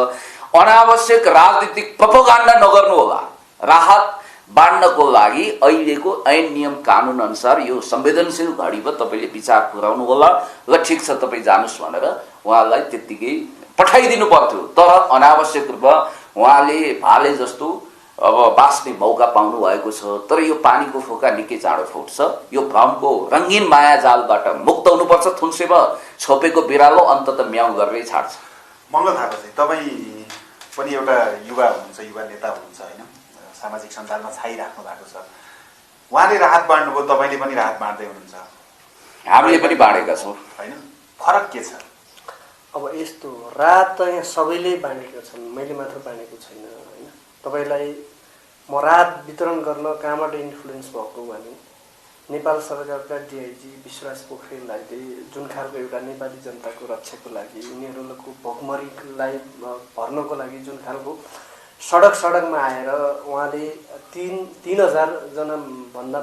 Speaker 4: अनावश्यक राजनीतिक प्रोपोगन्डा नगर्नु होला। राहत बाँड्नको लागि अहिलेको ऐन नियम कानुन अनुसार यो संवेदनशील घडीमा तपाईँले विचार पुर्याउनु होला। ल ठिक छ, तपाईँ जानुहोस् भनेर उहाँलाई त्यत्तिकै पठाइदिनु पर्थ्यो। तर अनावश्यक रूपमा उहाँले भाले जस्तो अब बाँच्ने मौका पाउनु भएको छ। तर यो पानीको फोका निकै चाँडो फुट्छ। यो भ्रमको रङ्गीन मायाजालबाट मुक्त हुनुपर्छ। थुन्सेमा छोपेको बिरालो अन्ततः म्याउ गरेरै छाड्छ।
Speaker 3: मङ्गल थापा चाहिँ तपाईँ पनि एउटा युवा हुनुहुन्छ, युवा नेता हुनुहुन्छ होइन, सामाजिक सञ्जालमा छाइराख्नु भएको छ। उहाँले राहत बाँड्नुभयो, तपाईँले पनि राहत बाँड्दै हुनुहुन्छ,
Speaker 4: हामीले पनि बाँडेका छौँ
Speaker 3: होइन, फरक के छ?
Speaker 1: अब यस्तो राहत त यहाँ सबैले बाँडेका छन्, मैले मात्र बाँडेको छैन होइन। तपाईँलाई म राहत वितरण गर्न कहाँबाट इन्फ्लुएन्स भएको भने नेपाल सरकारका डिआइजी विश्वास पोखरेलले जुन खालको एउटा नेपाली जनताको रक्षाको लागि, उनीहरूको भोकमरीलाई भर्नको लागि जुन खालको सडकमा आएर उहाँले 3,000 भन्दा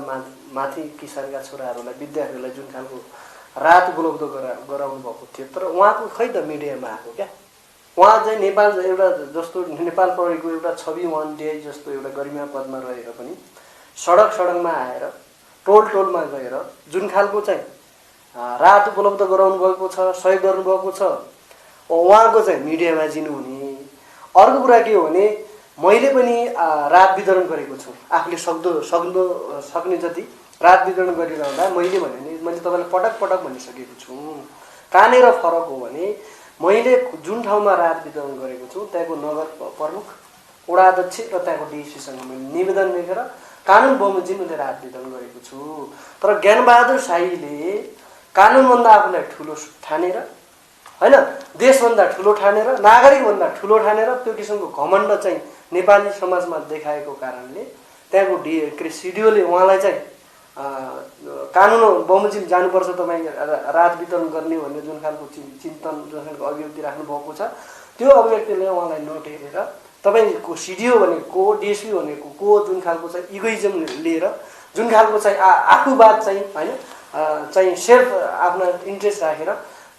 Speaker 1: माथि किसानका छोराहरूलाई, विद्यार्थीहरूलाई जुन खालको राहत उपलब्ध गराउनु भएको थियो। तर उहाँको खै त मिडियामा आएको क्या, उहाँ चाहिँ नेपाल एउटा जस्तो नेपाल प्रहरीको एउटा छवि वान डिआई जस्तो एउटा गरिमा पदमा रहेर पनि सडकमा आएर टोलमा गएर जुन खालको चाहिँ राहत उपलब्ध गराउनु भएको छ, सहयोग गर्नुभएको छ, उहाँको चाहिँ मिडियामा जिनुहुने। अर्को कुरा के हो भने मैले पनि राहत वितरण गरेको छु, आफूले सक्ने जति राहत वितरण गरिरहँदा मैले तपाईँलाई पटक भनिसकेको छु। कहाँनिर फरक हो भने मैले जुन ठाउँमा राहत वितरण गरेको छु त्यहाँको नगर प्रमुख, वडा अध्यक्ष र त्यहाँको डिएससीसँग मैले निवेदन लेखेर कानुन बमोजिम मैले राहत वितरण गरेको छु। तर ज्ञानबहादुर शाहीले कानुनभन्दा आफूलाई ठुलो ठानेर होइन, देशभन्दा ठुलो ठानेर, नागरिकभन्दा ठुलो ठानेर त्यो किसिमको घमण्ड चाहिँ नेपाली समाजमा देखाएको कारणले त्यहाँको सिडिओले उहाँलाई चाहिँ कानुन बमोजिम जानुपर्छ, तपाईँ राहत वितरण गर्ने भन्ने जुन खालको चिन्तन, जुन खालको अभिव्यक्ति राख्नु भएको छ, त्यो अभिव्यक्तिले उहाँलाई नटेरेर तपाईँको सिडिओ भनेको, डिएसपी भनेको को जुन खालको चाहिँ इगोइजम लिएर जुन खालको चाहिँ आफूवाद चाहिँ होइन, चाहिँ सेल्फ आफ्नो इन्ट्रेस्ट राखेर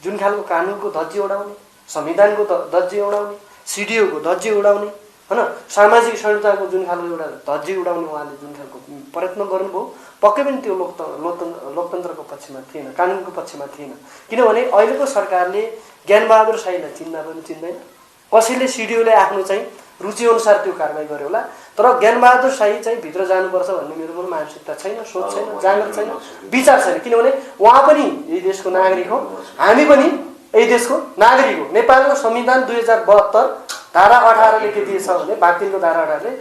Speaker 1: जुन खालको कानुनको धज्जी उडाउने, संविधानको धज्जी उडाउने, सिडिओको धज्जी उडाउने होइन, सामाजिक संहिताको जुन खालको एउटा धज्जी उडाउने उहाँले जुन खालको प्रयत्न गर्नुभयो, पक्कै पनि त्यो लोकतन्त्रको पक्षमा थिएन, कानुनको पक्षमा थिएन। किनभने अहिलेको सरकारले ज्ञानबहादुर शाहीलाई चिन्दा पनि चिन्दैन, कसैले सिडिओले आफ्नो चाहिँ रुचिअनुसार त्यो कारवाही गर्यो होला। तर ज्ञानबहादुर शाही चाहिँ भित्र जानुपर्छ भन्ने मेरो पनि मानसिकता छैन, सोच छैन, जाँगर छैन, विचार छैन। किनभने उहाँ पनि यही देशको नागरिक हो, हामी पनि यही देशको नागरिक हो। नेपालको संविधान 2072 धारा 18ले के दिएछ भने, भाग 3 को धारा 18ले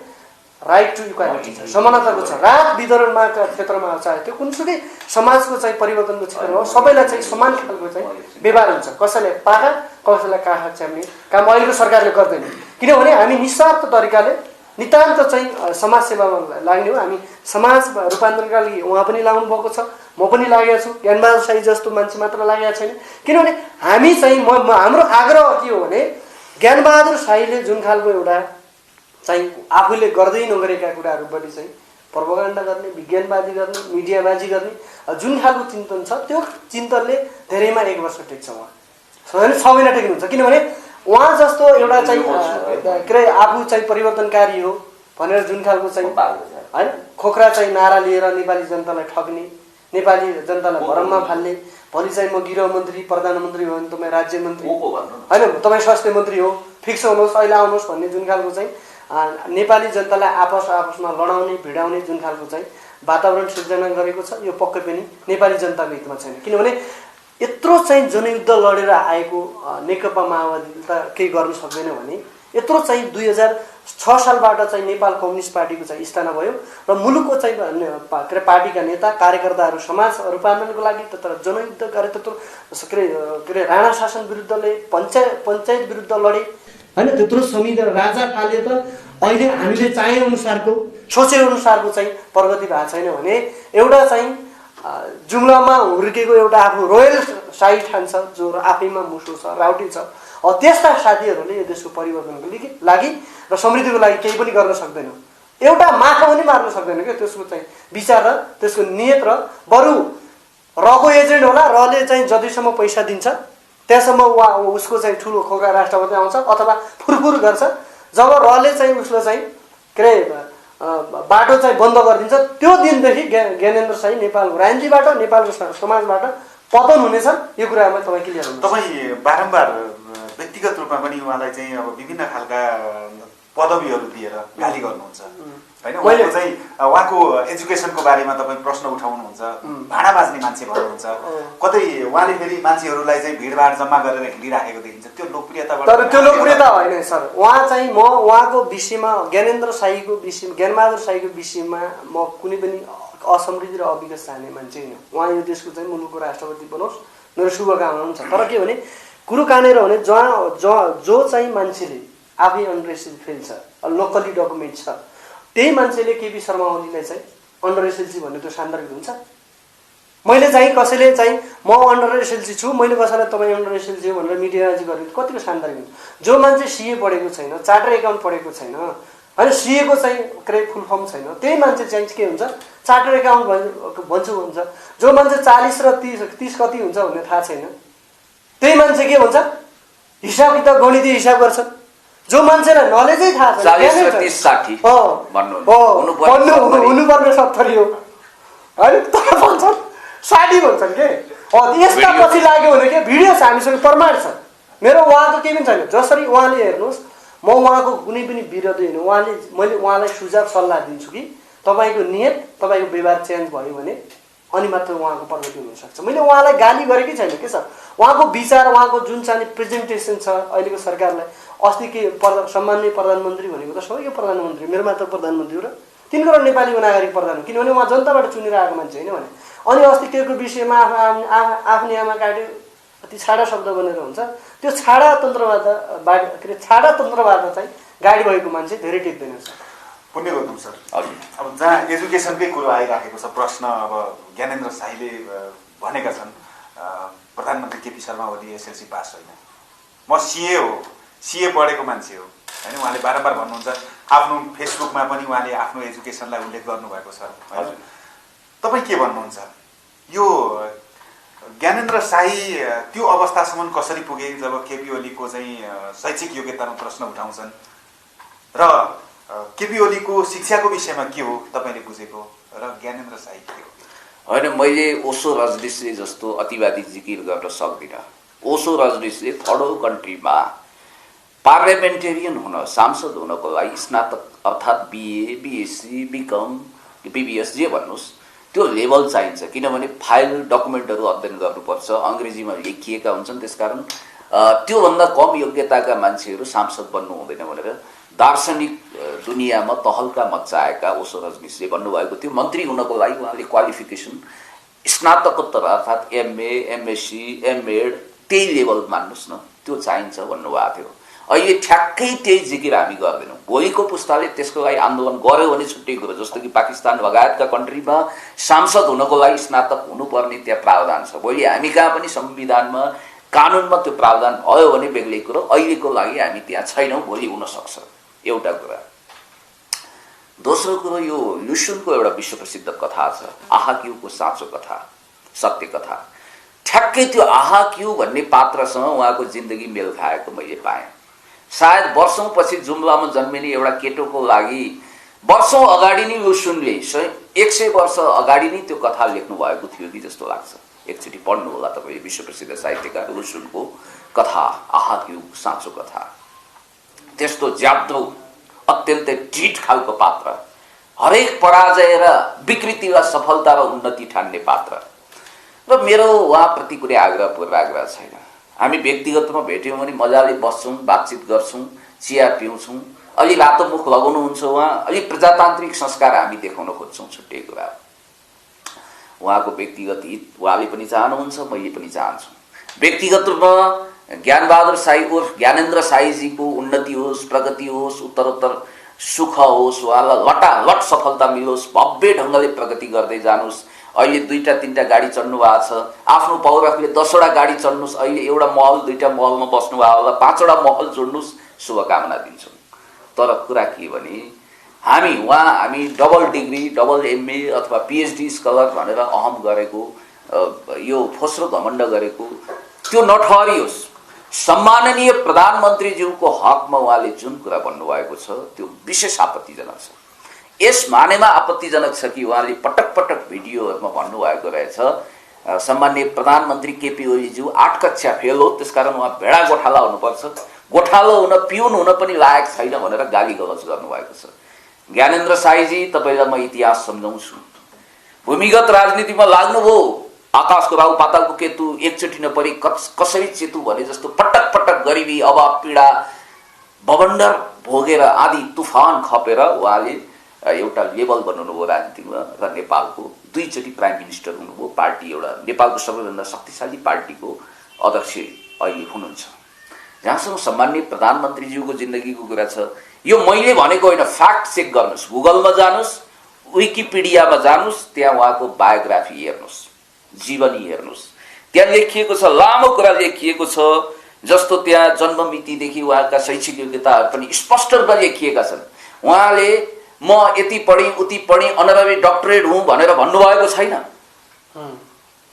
Speaker 1: राइट टु इक्वालिटी छ, समानताको छ। राहत वितरणमा क्षेत्रमा चाहे त्यो कुनसुकै समाजको चाहिँ परिवर्तनको क्षेत्रमा सबैलाई चाहिँ समान खालको चाहिँ व्यवहार हुन्छ। कसैलाई पाखा, कसैलाई काखा च्याम्ने काम अहिलेको सरकारले गर्दैन। किनभने हामी निस्वार्थ तरिकाले नितान्त चाहिँ समाज सेवामा लाग्ने हो। हामी समाज रूपान्तरणका लागि उहाँ पनि लाग्नु भएको छ, म पनि लागेको छु, ज्ञानबहादुर शाही जस्तो मान्छे मात्र लागेको छैन। किनभने हामी चाहिँ हाम्रो आग्रह के हो भने ज्ञानबहादुर शाहीले जुन खालको एउटा चाहिँ आफूले गर्दै नगरेका कुराहरू बढी चाहिँ प्रोपोगन्डा गर्ने, विज्ञानवादी गर्ने, मिडियाबाजी गर्ने जुन खालको चिन्तन छ, त्यो चिन्तनले धेरैमा 1 वर्ष टेक्छ, उहाँ 6 महिना टेक्नुहुन्छ। किनभने उहाँ जस्तो एउटा चाहिँ के अरे आफू चाहिँ परिवर्तनकारी हो भनेर जुन खालको चाहिँ होइन खोक्रा चाहिँ नारा लिएर नेपाली जनतालाई ठग्ने, नेपाली जनतालाई भरममा फाल्ने, भोलि चाहिँ म गृहमन्त्री प्रधानमन्त्री हो भने तपाईँ राज्य मन्त्री होइन, तपाईँ स्वास्थ्य मन्त्री हो, फिक्स हुनुहोस्, अहिले आउनुहोस् भन्ने जुन खालको चाहिँ नेपाली जनतालाई आपसमा लडाउने, भिडाउने जुन खालको चाहिँ वातावरण सिर्जना गरेको छ, यो पक्कै पनि नेपाली जनताको हितमा छैन। किनभने यत्रो चाहिँ जनयुद्ध लडेर आएको नेकपा माओवादीले त केही गर्न सक्दैन भने यत्रो चाहिँ 2006 सालबाट चाहिँ नेपाल कम्युनिस्ट पार्टीको चाहिँ स्थापना भयो र मुलुकको चाहिँ के अरे पार्टीका नेता कार्यकर्ताहरू समाज रूपान्तरणको लागि तर जनयुद्ध गरे, त्यत्रो के अरे राणा शासन विरुद्धले पञ्चायत विरुद्ध लडे होइन, त्यत्रो संविधान राजा कालले त अहिले हामीले चाहे अनुसारको सोचे अनुसारको चाहिँ प्रगति भएको छैन भने एउटा चाहिँ जुम्लामा हुर्केको एउटा आफ्नो रोयल शाही ठान्छ जो आफैमा मुसो छ, राउटी छ, त्यस्ता साथीहरूले यो देशको परिवर्तनको लागि र समृद्धिको लागि केही पनि गर्न सक्दैन। एउटा माखा पनि मार्न सक्दैन क्या त्यसको चाहिँ विचार र त्यसको नियत र बरु रको एजेन्ट होला, रले चाहिँ जतिसम्म पैसा दिन्छ त्यहाँसम्म उसको चाहिँ ठुलो खोका राष्ट्रपति आउँछ अथवा फुरफुर गर्छ। जब रले चाहिँ उसले चाहिँ के अरे बाटो चाहिँ बन्द गरिदिन्छ त्यो दिनदेखि ज्ञानेन्द्र शाही नेपालको राजनीतिबाट नेपालको समाजबाट पतन हुनेछ। यो कुरामा तपाईँ क्लियर हुनुहुन्छ।
Speaker 3: तपाईँ बारम्बार व्यक्तिगत रूपमा पनि उहाँलाई चाहिँ अब विभिन्न खालका पदवीहरू दिएर गाली गर्नुहुन्छ होइन, उहाँको चाहिँ उहाँको एजुकेसनको बारेमा तपाईँ प्रश्न उठाउनुहुन्छ, भाँडा माझ्ने मान्छे भन्नुहुन्छ, कतै उहाँले फेरि मान्छेहरूलाई चाहिँ भिडभाड जम्मा गरेर हिँडिराखेको देखिन्छ। त्यो लोकप्रियताबाट
Speaker 1: तर त्यो लोकप्रियता होइन सर। उहाँ चाहिँ म उहाँको विषयमा ज्ञानेन्द्र शाहीको विषय ज्ञानबहादुर शाहीको विषयमा म कुनै पनि असमृद्धि र अविकास चाहने मान्छे होइन। उहाँ यो देशको चाहिँ मुलुकको राष्ट्रपति बनोस्, मेरो शुभकामना हुन्छ। तर के भने कुरो कहाँनिर भने जो चाहिँ मान्छेले आफै अन्डर एसएलसी फेल छ, लोकली डकुमेन्ट छ, त्यही मान्छेले केपी शर्मा ओलीलाई चाहिँ अन्डर एसएलसी भन्ने त्यो सान्दर्भिक हुन्छ। मैले चाहिँ कसैले चाहिँ म अन्डर एसएलसी छु, मैले कसैलाई तपाईँ अन्डर एसएलसी हो भनेर मिडियाजी गरेको कतिको सान्दर्भिक हुन्छ। जो मान्छे सिए पढेको छैन, चार्टर एकाउन्ट पढेको छैन होइन, सिएको चाहिँ के अरे फुल फर्म छैन, त्यही मान्छे चाहिँ के हुन्छ चार्टर एकाउन्ट भन्छु भन्छ। जो मान्छे 40 र 30 कति हुन्छ भन्ने थाहा छैन, त्यही मान्छे के भन्छ हिसाब किताब गणितीय हिसाब गर्छ। जो मान्छेलाई नलेजै थाहा छ हुनुपर्ने 70 हो होइन, तर भन्छन् 60 भन्छन् के। यस्ता पछि लाग्यो भने के भिडियो छ, हामीसँग प्रमाण छ। मेरो उहाँको केही पनि छैन। जसरी उहाँले हेर्नुहोस्, म उहाँको कुनै पनि विरोधी होइन। मैले उहाँलाई सुझाव सल्लाह दिन्छु कि तपाईँको नियत तपाईँको व्यवहार चेन्ज भयो भने अनि मात्र उहाँको प्रगति हुनसक्छ। मैले उहाँलाई गाली गरेकै छैन के सर। उहाँको विचार, उहाँको जुन चाहिँ प्रेजेन्टेसन छ अहिलेको सरकारलाई, अस्ति के सम्माननीय प्रधानमन्त्री भनेको त सबैको प्रधानमन्त्री, मेरो मात्र प्रधानमन्त्री हो र तिनको र नेपालीको नागरिक प्रधान हो, किनभने उहाँ जनताबाट चुनेर आएको मान्छे होइन भने। अनि अस्ति के को विषयमा आफ्नै आमा काट्यो, अति छाडा शब्द बनेर हुन्छ। त्यो छाडा तन्त्रबाट चाहिँ गाडी भएको मान्छे धेरै टिक्दैन सर।
Speaker 3: पुण्य गौतम सर, अब जहाँ एजुकेसनकै कुरो आइराखेको छ प्रश्न, अब ज्ञानेन्द्र शाहीले भनेका छन् प्रधानमन्त्री केपी शर्मा ओली एसएलसी पास होइन, म सिए हो, सिए पढेको मान्छे हो होइन। उहाँले बारम्बार भन्नुहुन्छ, आफ्नो फेसबुकमा पनि उहाँले आफ्नो एजुकेसनलाई उल्लेख गर्नुभएको छ होइन। तपाईँ के भन्नुहुन्छ, यो ज्ञानेन्द्र शाही त्यो अवस्थासम्म कसरी पुगे जब केपी ओलीको चाहिँ शैक्षिक योग्यतामा प्रश्न उठाउँछन् र केपी ओलीको शिक्षाको विषयमा के हो तपाईँले बुझेको र ज्ञानेन्द्र शाही के हो?
Speaker 4: होइन, मैले ओशो रजनीशले जस्तो अतिवादी जिकिर गर्न सक्दिनँ। ओशो रजनीशले थर्ड वर्ल्ड कन्ट्रीमा पार्लियामेन्टेरियन हुन, सांसद हुनको लागि स्नातक अर्थात् बिए, बिएससी, बिकम, बिबिएस जे भन्नुहोस् त्यो लेभल चाहिन्छ। किनभने फाइल डकुमेन्टहरू अध्ययन गर्नुपर्छ, अङ्ग्रेजीमा लेखिएका हुन्छन्। त्यसकारण त्योभन्दा कम योग्यताका मान्छेहरू सांसद बन्नु हुँदैन भनेर दार्शनिक दुनियाँमा तहल्का मच्चाएका ओशो रजनीशले भन्नुभएको थियो। मन्त्री हुनको लागि उहाँले क्वालिफिकेसन स्नातकोत्तर अर्थात् एमए, एमएससी, एमएड त्यही लेभल मान्नुहोस् न, त्यो चाहिन्छ भन्नुभएको थियो। अहिले ठ्याक्कै त्यही जिकिर हामी गर्दैनौँ। भोलिको पुस्ताले त्यसको लागि आन्दोलन गर्यो भने छुट्टै कुरो। जस्तो कि पाकिस्तान लगायतका कन्ट्रीमा सांसद हुनको लागि स्नातक हुनुपर्ने त्यहाँ प्रावधान छ। भोलि हामी कहाँ पनि संविधानमा, कानुनमा त्यो प्रावधान भयो भने बेग्लै कुरो। अहिलेको लागि हामी त्यहाँ छैनौँ, भोलि हुनसक्छ, एउटा कुरा। दोस्रो कुरो, यो लुसुनको एउटा विश्व प्रसिद्ध कथा छ, आहाक्यूको साँचो कथा, सत्य कथा। ठ्याक्कै त्यो आहाक्यू भन्ने पात्रसँग उहाँको जिन्दगी मेल खाएको मैले पाएँ। सायद वर्षौं पछि जुम्लामा जन्मिने एउटा केटोको लागि वर्षौं अगाडि नै लुसुनले 100 वर्ष अगाडि नै त्यो कथा लेख्नु भएको थियो कि जस्तो लाग्छ। एकचोटि पढ्नु होला तपाईँले विश्व प्रसिद्ध साहित्यकार लुसुनको कथा, आहाक्यू साँचो कथा। त्यस्तो ज्याप्दो अत्यन्तै ढिट खालको पात्र हरेक पराजय र विकृतिलाई सफलता र उन्नति ठान्ने पात्र। र मेरो उहाँप्रति कुनै आग्रह पूर्वाग्रह छैन। हामी व्यक्तिगत रूपमा भेट्यौँ भने मजाले बस्छौँ, बातचित गर्छौँ, चिया पिउँछौँ। अलि रातो मुख लगाउनुहुन्छ उहाँ, अलि प्रजातान्त्रिक संस्कार हामी देखाउन खोज्छौँ, छुट्टै कुरा हो। उहाँको व्यक्तिगत हित उहाँले पनि चाहनुहुन्छ, मैले पनि चाहन्छु। व्यक्तिगत रूपमा ज्ञानबहादुर साई उर्फ ज्ञानेन्द्र साईजीको उन्नति होस्, प्रगति होस्, उत्तरोत्तर सुख होस्, उहाँलाई लटालट सफलता मिलोस्, भव्य ढङ्गले प्रगति गर्दै जानुहोस्। अहिले 2-3टा गाडी चढ्नु भएको छ, आफ्नो पौरखले 10वटा गाडी चढ्नुहोस्, अहिले एउटा महल 2टा महलमा बस्नु भएको होला, 5वटा महल जोड्नुहोस्, शुभकामना दिन्छौँ। तर कुरा के भने हामी डबल डिग्री, डबल एमए अथवा पिएचडी स्कलर भनेर अहम गरेको, यो फोस्रो घमण्ड गरेको त्यो नठहरियोस्। सम्माननीय प्रधानमन्त्रीज्यूको हकमा उहाँले जुन कुरा भन्नुभएको छ त्यो विशेष आपत्तिजनक छ। यस मानेमा आपत्तिजनक छ कि उहाँले पटक पटक भिडियोहरूमा भन्नुभएको रहेछ सम्माननीय प्रधानमन्त्री केपी ओलीज्यू 8 कक्षा फेल हो, त्यसकारण उहाँ भेडा गोठाला हुनुपर्छ, गोठालो हुन पिउन हुन पनि लायक छैन भनेर गाली गलौज गर्नुभएको छ। ज्ञानेन्द्र साईजी, तपाईँलाई म इतिहास सम्झाउँछु। भूमिगत राजनीतिमा लाग्नुभयो, आकाशको राहु पातालको केतु एकचोटि नपरि कसरी चेतु भने जस्तो पटक पटक गरिबी, अभाव, पीडा, बवण्डर भोगेर आदि तुफान खपेर उहाँले एउटा लेभल बनाउनुभयो राजनीतिमा र नेपालको 2 चोटि प्राइम मिनिस्टर हुनुभयो। पार्टी एउटा नेपालको सबैभन्दा शक्तिशाली पार्टीको अध्यक्ष अहिले हुनुहुन्छ। जहाँसम्म सम्माननीय प्रधानमन्त्रीज्यूको जिन्दगीको कुरा छ, यो मैले भनेको होइन, फ्याक्ट चेक गर्नुहोस्, गुगलमा जानुहोस्, विकिपिडियामा जानुहोस्, त्यहाँ उहाँको बायोग्राफी हेर्नुहोस्, जीवनी हेर्नुहोस्। त्यहाँ लेखिएको छ, लामो कुरा लेखिएको छ, जस्तो त्यहाँ जन्ममितिदेखि उहाँका शैक्षिक योग्यताहरू पनि स्पष्ट रूपमा लेखिएका छन्। उहाँले म यति पढी उति पढी अनररी डक्टरेट हुँ भनेर भन्नुभएको छैन।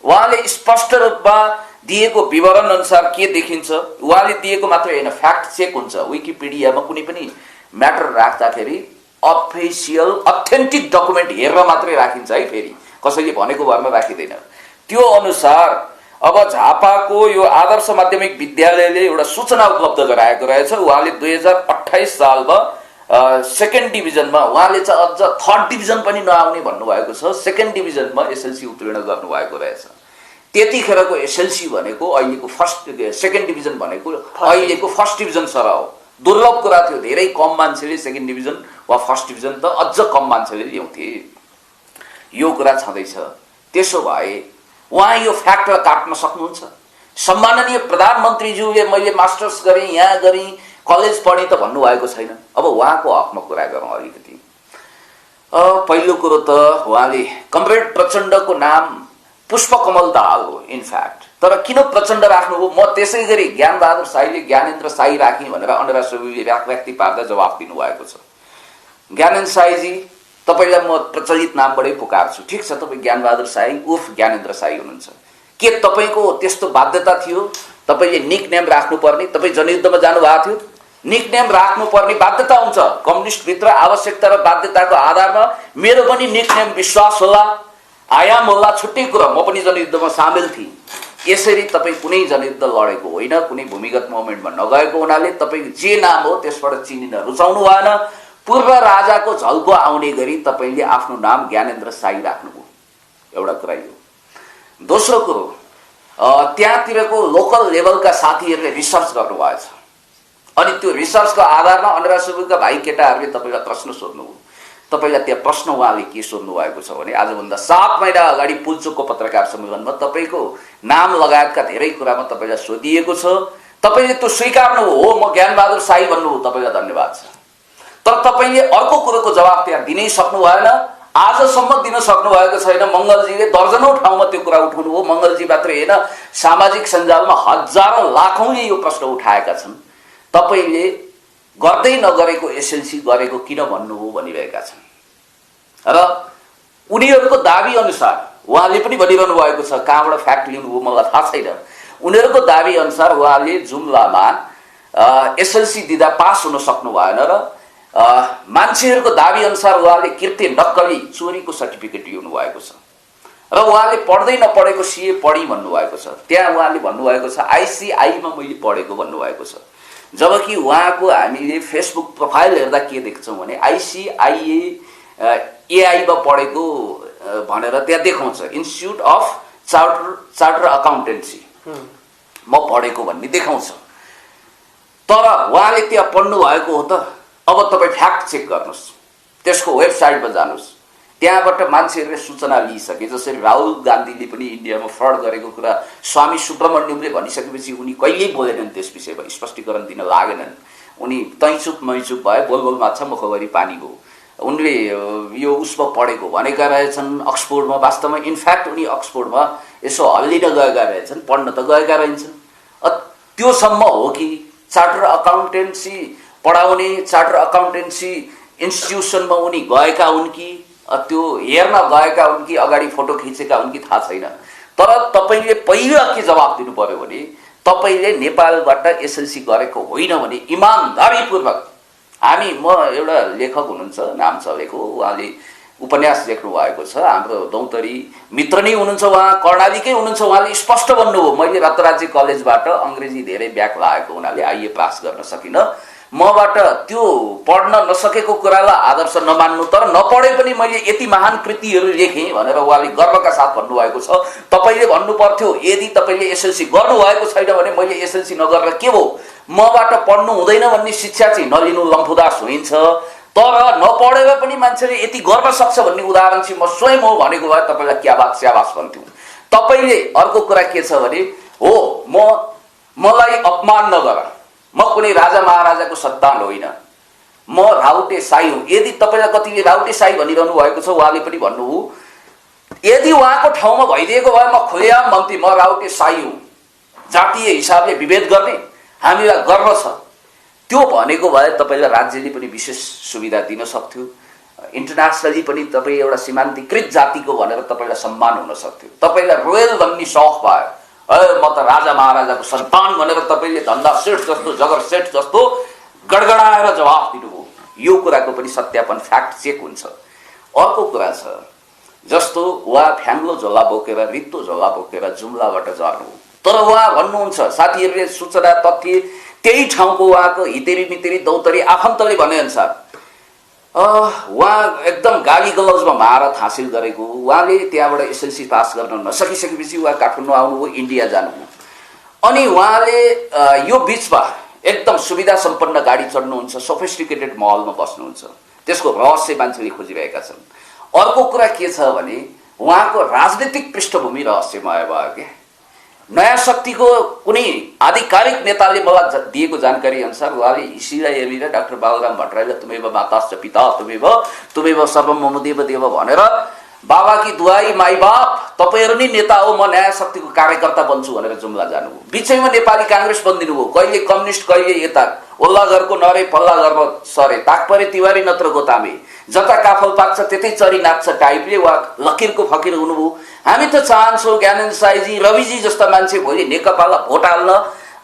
Speaker 4: उहाँले स्पष्ट रूपमा दिएको विवरण अनुसार के देखिन्छ, उहाँले दिएको मात्रै होइन, फ्याक्ट चेक हुन्छ। विकिपिडियामा कुनै पनि म्याटर राख्दाखेरि अफिसियल अथेन्टिक डकुमेन्ट हेरेर मात्रै राखिन्छ है, फेरि कसैले भनेको भरमा राखिँदैन। त्यो अनुसार अब झापाको यो आदर्श माध्यमिक विद्यालयले एउटा सूचना उपलब्ध गराएको रहेछ। उहाँले 2028 सालमा 2nd डिभिजनमा, उहाँले चाहिँ अझ 3rd डिभिजन पनि नआउने भन्नुभएको छ, 2nd डिभिजनमा एसएलसी उत्तीर्ण गर्नुभएको रहेछ। त्यतिखेरको एसएलसी भनेको अहिलेको 2nd डिभिजन भनेको अहिलेको 1st डिभिजन सर हो। दुर्लभ कुरा थियो, धेरै कम मान्छेले 2nd डिभिजन वा 1st डिभिजन त अझ कम मान्छेले ल्याउँथे। यो कुरा छँदैछ। त्यसो भए उहाँ यो फ्याक्टलाई काट्न सक्नुहुन्छ? सम्माननीय प्रधानमन्त्रीज्यूले मैले मास्टर्स गरेँ, यहाँ गरेँ, कलेज पढेँ त भन्नुभएको छैन। अब उहाँको हकमा कुरा गरौँ अलिकति। पहिलो कुरो त उहाँले कमरेड प्रचण्डको नाम पुष्पकमल दाहाल हो इनफ्याक्ट, तर किन प्रचण्ड राख्नुभयो? म त्यसै गरी ज्ञानबहादुर साईले ज्ञानेन्द्र साई राखेँ भनेर अनिरा सोबीले व्यक्ति पार्दा जवाफ दिनुभएको छ। ज्ञानेन्द्र साईजी, तपाईँलाई म प्रचलित नामबाटै पुकार्छु, ठिक छ, तपाईँ ज्ञानबहादुर साई उर्फ ज्ञानेन्द्र साई हुनुहुन्छ। के तपाईँको त्यस्तो बाध्यता थियो तपाईँले निक नेम राख्नुपर्ने? तपाईँ जनयुद्धमा जानुभएको थियो, निक नेम राख्नुपर्ने बाध्यता हुन्छ। कम्युनिस्टभित्र आवश्यकता र बाध्यताको आधारमा मेरो पनि निक नेम विश्वास होला, आयाम होला, छुट्टै कुरा। म पनि जनयुद्धमा सामेल थिएँ। यसरी तपाईँ कुनै जनयुद्ध लडेको होइन, कुनै भूमिगत मुभमेन्टमा नगएको हुनाले तपाईँ जे नाम हो त्यसबाट चिनिन रुचाउनु भएन। पूर्व राजाको झल्को आउने गरी तपाईँले आफ्नो नाम ज्ञानेन्द्र साई राख्नुभयो, एउटा कुरा यो। दोस्रो कुरो, त्यहाँतिरको लोकल लेभलका साथीहरूले रिसर्च गर्नुभएछ, अनि त्यो रिसर्चको आधारमा अनिरा सुब्बाका भाइ केटाहरूले तपाईँलाई प्रश्न सोध्नुभयो। तपाईँलाई त्यहाँ प्रश्न उहाँले के सोध्नु भएको छ भने, आजभन्दा 7 महिना अगाडि पुल्चोकको पत्रकार सम्मेलनमा तपाईँको नाम लगायतका धेरै कुरामा तपाईँलाई सोधिएको छ। तपाईँले त्यो स्वीकार्नुभयो, हो म ज्ञानबहादुर साई भन्नुभयो, तपाईँलाई धन्यवाद छ। तर तपाईँले अर्को कुरोको जवाफ त्यहाँ दिनै सक्नु भएन, आजसम्म दिन सक्नु भएको छैन। मङ्गलजीले दर्जनौं ठाउँमा त्यो कुरा उठाउनुभयो। मङ्गलजी मात्रै होइन, सामाजिक सञ्जालमा हजारौं लाखौंले यो प्रश्न उठाएका छन्। तपाईँले गर्दै नगरेको एसएलसी गरेको किन भन्नुभयो भनिरहेका छन्। र उनीहरूको दाबी अनुसार उहाँले पनि भनिरहनु भएको छ, कहाँबाट फ्याक्ट लिनुभयो मलाई थाहा छैन। उनीहरूको दाबी अनुसार उहाँले जुम्लामा एसएलसी दिँदा पास हुन सक्नु भएन र मान्छेहरूको दाबी अनुसार उहाँले कृत्य नक्कली चोरीको सर्टिफिकेट लिनु भएको छ र उहाँले पढ्दै नपढेको सीए पढी भन्नुभएको छ। त्यहाँ उहाँले भन्नुभएको छ आइसिआईमा मैले पढेको भन्नुभएको छ, जबकि उहाँको हामीले फेसबुक प्रोफाइल हेर्दा के देख्छौँ भने आइसिआईए एआईमा पढेको भनेर त्यहाँ देखाउँछ इन्स्टिट्युट अफ चार्टर अकाउन्टेन्सी म पढेको भन्ने देखाउँछ। तर उहाँले त्यहाँ पढ्नु भएको हो त? अब तपाईँ फ्याक्ट चेक गर्नुहोस्, त्यसको वेबसाइटमा जानुहोस्, त्यहाँबाट मान्छेहरूले सूचना लिइसके। जसरी राहुल गान्धीले पनि इन्डियामा फ्रड गरेको कुरा स्वामी सुब्रमण्यमले भनिसकेपछि उनी कहिल्यै बोलेनन्, त्यस विषयमा स्पष्टीकरण दिन लागेनन्। उनी तैचुप मैचुप भए बोलबोल माछा मुखभरि पानी भयो। उनले यो उसमा पढेको भनेका रहेछन् अक्सफोर्डमा। वास्तवमा इनफ्याक्ट उनी अक्सफोर्डमा यसो हल्लिन गएका रहेछन्, पढ्न त गएका रहेछन्। त्योसम्म हो कि चार्टर अकाउन्टेन्सी पढाउने चार्टर अकाउन्टेन्सी इन्स्टिट्युसनमा उनी गएका हुन् कि त्यो हेर्न गएका हुन् कि अगाडि फोटो खिचेका हुन् कि थाहा छैन। तर तपाईँले पहिला के जवाब दिनु पर्यो भने तपाईँले नेपालबाट एसएलसी गरेको होइन भने इमानदारीपूर्वक म एउटा लेखक हुनुहुन्छ नाम चलेको, उहाँले उपन्यास लेख्नु भएको छ, हाम्रो दौतरी मित्र नै हुनुहुन्छ, उहाँ कर्णालीकै हुनुहुन्छ। उहाँले स्पष्ट भन्नुभयो मैले रत्नराज्य कलेजबाट अङ्ग्रेजी धेरै ब्याक लागेको हुनाले आइए पास गर्न सकिनँ, मबाट त्यो पढ्न नसकेको कुरालाई आदर्श नमान्नु, तर नपढे पनि मैले यति महान कृतिहरू लेखेँ भनेर उहाँले गर्वका साथ भन्नुभएको छ। तपाईँले भन्नु पर्थ्यो यदि तपाईँले एसएलसी गर्नुभएको छैन भने मैले एसएलसी नगरेर के भयो, मबाट पढ्नु हुँदैन भन्ने शिक्षा चाहिँ नलिनु लम्फुदास होइन्छ। तर नपढेर पनि मान्छेले यति गर्न सक्छ भन्ने उदाहरण चाहिँ म स्वयं हो भनेको भए तपाईँलाई क्या बात स्याबास भन्थ्यौँ। तपाईँले अर्को कुरा के छ भने हो मलाई अपमान नगर, म कुनै राजा महाराजाको सन्तान होइन, म राउटे साई हुँ। यदि तपाईँलाई कतिले राउटे साई भनिरहनु भएको छ, उहाँले पनि भन्नुभयो यदि उहाँको ठाउँमा भइदिएको भए म खुलेआम भन्थेँ म राउटे साई हुँ। जातीय हिसाबले विभेद गर्ने हामीलाई गर्व छ। त्यो भनेको भए तपाईँलाई राज्यले पनि विशेष सुविधा दिन सक्थ्यो, इन्टरनेसनली पनि तपाईँ एउटा सीमान्तकृत जातिको भनेर तपाईँलाई सम्मान हुन सक्थ्यो। तपाईँलाई रोयल भन्ने सौख भयो, म त राजा महाराजाको सन्तान भनेर तपाईँले धन्दा सेठ जस्तो जगर सेठ जस्तो गडगडाएर जवाफ दिनुभयो। यो कुराको पनि सत्यापन फ्याक्ट चेक हुन्छ। अर्को कुरा छ जस्तो उहाँ फ्याङ्लो झोला बोकेर रित्तो झोला बोकेर जुम्लाबाट झर्नु, तर उहाँ भन्नुहुन्छ साथीहरूले सूचना तथ्य त्यही ठाउँको उहाँको हितेरी मितेरी दौतरी आफन्तले भनेअनुसार उहाँ एकदम गाली गलौजमा महारत हासिल गरेको, उहाँले त्यहाँबाट एसएलसी पास गर्न नसकिसकेपछि उहाँ काठमाडौँ आउनुभयो, इन्डिया जानुभयो। अनि उहाँले यो बिचमा एकदम सुविधा सम्पन्न गाडी चढ्नुहुन्छ, सोफिस्टिकेटेड महलमा बस्नुहुन्छ, त्यसको रहस्य मान्छेले खोजिरहेका छन्। अर्को कुरा के छ भने उहाँको राजनीतिक पृष्ठभूमि रहस्यमय भयो क्या। नयाँ शक्तिको कुनै आधिकारिक नेताले मलाई दिएको जानकारी अनुसार उहाँले ईश्वरलाई हेरेर डाक्टर बाबुराम भट्टराईलाई तुमेव माताश्च पिता तुमेव सर्वम मम देव देव भनेर बाबा की दुवाई माई बाप तपाईँहरू नै नेता हो, म नयाँ शक्तिको कार्यकर्ता बन्छु भनेर जुम्ला जानुभयो। बिचैमा नेपाली काङ्ग्रेस बनिदिनु भयो, कहिले कम्युनिस्ट कहिले यता ओल्ला घरको नरे पल्ला घरमा सरे ताकपरे तिवारी नत्र गोतामे जता काफल पाक्छ त्यतै चरी नाच्छ टाइपले वा लकिरको फकिर हुनुभयो। हामी त चाहन्छौँ ज्ञानेन्द्र साईजी रविजी जस्ता मान्छे भोलि नेकपालाई भोट हाल्न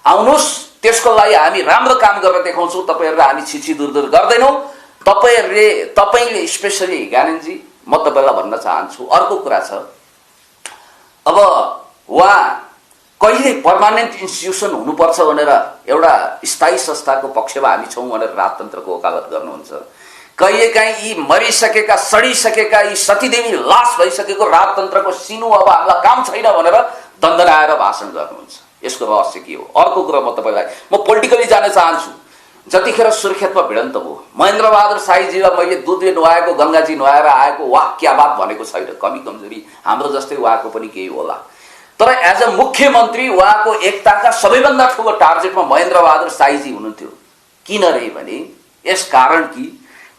Speaker 4: आउनुहोस्, त्यसको लागि हामी राम्रो काम गरेर देखाउँछौँ, तपाईँहरूलाई हामी छिछि दूर गर्दैनौँ। तपाईँले स्पेसली ज्ञानेन्द्रजी म तपाईँलाई भन्न चाहन्छु अर्को कुरा छ, अब उहाँ कहिले पर्मानेन्ट इन्स्टिट्युसन हुनुपर्छ भनेर एउटा स्थायी संस्थाको पक्षमा हामी छौँ भनेर राजतन्त्रको वकालत गर्नुहुन्छ। कहिलेकाहीँ यी मरिसकेका सडिसकेका यी सतीदेवी लास भइसकेको राजतन्त्रको सिनु अब हामीलाई काम छैन भनेर दन्दनाएर भाषण गर्नुहुन्छ। यसको रहस्य के हो? अर्को कुरा म पोलिटिकली जान चाहन्छु। जतिखेर सुर्खेतमा भिडन्त भयो, महेन्द्र बहादुर साईजीलाई मैले दुधले नुहाएको गङ्गाजी नुहाएर आएको वाह क्या बात भनेको छैन, कमी कमजोरी हाम्रो जस्तै उहाँको पनि केही होला। तर एज अ मुख्यमन्त्री उहाँको एकताका सबैभन्दा ठुलो टार्गेटमा महेन्द्र बहादुर साईजी हुनुहुन्थ्यो। किन रे भने यस कारण कि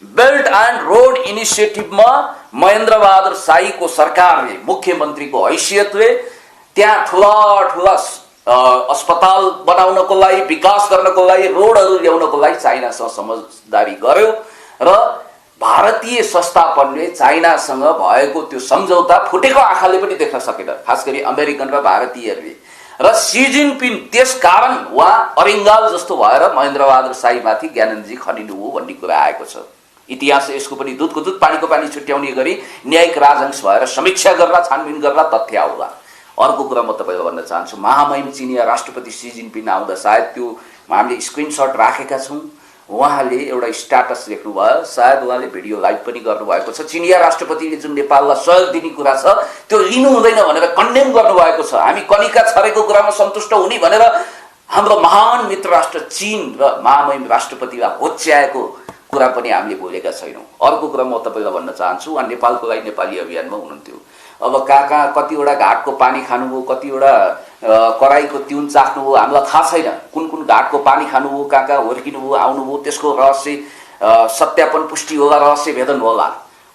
Speaker 4: बेल्ट एन्ड रोड इनिसिएटिभमा महेन्द्र बहादुर साईको सरकारले मुख्यमन्त्रीको हैसियतले त्यहाँ ठुला अस्पताल बनाउनको लागि विकास गर्नको लागि रोडहरू ल्याउनको लागि चाइनासँग समझदारी गर्यो र भारतीय संस्थापनले चाइनासँग भएको त्यो सम्झौता फुटेको आँखाले पनि देख्न सकेन, खास गरी अमेरिकन र भारतीयहरूले। र सी जिनपिङ त्यस कारण उहाँ अरिङ्गाल जस्तो भएर महेन्द्र बहादुर साईमाथि ज्ञानेन्द्रजी खनिनु हो भन्ने कुरा आएको छ। इतिहास यसको पनि दुधको दुध पानीको पानी छुट्याउने गरी न्यायिक राजहंस भएर समीक्षा गर्दा छानबिन गर्दा तथ्य आउला। अर्को कुरा म तपाईँलाई भन्न चाहन्छु, महामहिम चिनिया राष्ट्रपति सी जिनपिङ आउँदा सायद त्यो हामीले स्क्रिनसट राखेका छौँ, उहाँले एउटा स्ट्याटस लेख्नुभयो, सायद उहाँले भिडियो लाइभ पनि गर्नुभएको छ। चिनिया राष्ट्रपतिले जुन नेपाललाई सहयोग दिने कुरा छ त्यो लिनु हुँदैन भनेर कन्डेम गर्नुभएको छ। हामी कलिका छरेको कुरामा सन्तुष्ट हुने भनेर हाम्रो महान मित्र राष्ट्र चीन र महामहिम राष्ट्रपतिलाई होच्याएको कुरा पनि हामीले बोलेका छैनौँ। अर्को कुरा म तपाईँलाई भन्न चाहन्छु, उहाँ नेपालको लागि नेपाली अभियानमा हुनुहुन्थ्यो। अब कहाँ कतिवटा घाटको पानी खानुभयो, कतिवटा कराईको तिउन चाख्नुभयो, हामीलाई थाहा छैन कुन कुन घाटको पानी खानुभयो, कहाँ हुर्किनुभयो, आउनुभयो, त्यसको रहस्य सत्यापन पुष्टि होला, रहस्य भेदन होला।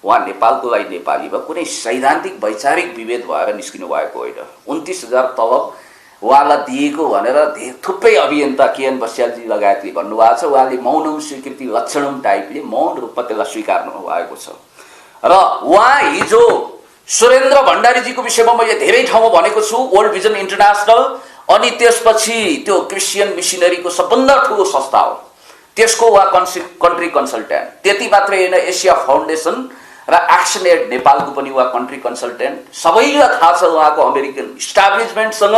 Speaker 4: उहाँ नेपालको लागि नेपालीमा कुनै सैद्धान्तिक वैचारिक विभेद भएर निस्किनु भएको होइन। 29,000 तलब उहाँलाई दिएको भनेर थुप्रै अभियन्ता केएन बस्यालजी लगायतले भन्नुभएको छ। उहाँले मौनम स्वीकृति लक्षणम टाइपले मौन रूपमा त्यसलाई स्वीकार्नु भएको छ। र उहाँ हिजो सुरेन्द्र भण्डारीजीको विषयमा मैले धेरै ठाउँमा भनेको छु, वर्ल्ड भिजन इन्टरनेसनल, अनि त्यसपछि त्यो क्रिस्चियन मिसनरीको सबभन्दा ठुलो संस्था हो, त्यसको उहाँ कन्ट्री कन्सल्टेन्ट। त्यति मात्रै होइन, एसिया फाउन्डेसन र एक्सन एड नेपालको पनि उहाँ कन्ट्री कन्सल्टेन्ट। सबैलाई थाहा छ उहाँको अमेरिकन इस्टाब्लिसमेन्टसँग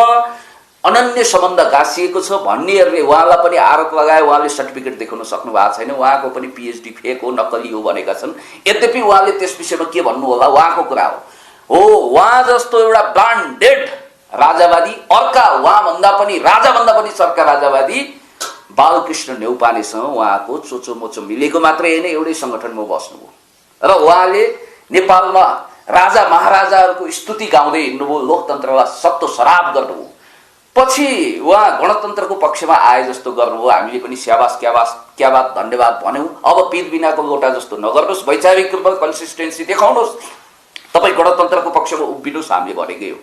Speaker 4: अनन्य सम्बन्ध गाँसिएको छ भन्नेहरूले उहाँलाई पनि आरोप लगाए। उहाँले सर्टिफिकेट देखाउन सक्नु भएको छैन, उहाँको पनि पिएचडी फेक हो, नक्कली हो भनेका छन्। यद्यपि उहाँले त्यस विषयमा के भन्नु होला उहाँको कुरा हो। उहाँ जस्तो एउटा ब्रान्डेड राजावादी, अर्का उहाँभन्दा पनि राजाभन्दा पनि चर्का राजावादी बालकृष्ण नेउपानेसँग उहाँको चोचो मोचो मिलेको मात्रै होइन, एउटै सङ्गठनमा बस्नुभयो र उहाँले नेपालमा राजा महाराजाहरूको स्तुति गाउँदै हिँड्नुभयो, लोकतन्त्रलाई सत्तो सराप गर्नुभयो। पछि उहाँ गणतन्त्रको पक्षमा आए जस्तो गर्नुभयो। हामीले पनि स्याबास क्याबात धन्यवाद भन्यौँ। अब पिद बिनाको लोटा जस्तो नगर्नुहोस्, वैचारिक रूपमा कन्सिस्टेन्सी देखाउनुहोस्, तपाईँ गणतन्त्रको पक्षमा उभिनुहोस्, हामीले भनेकै हो।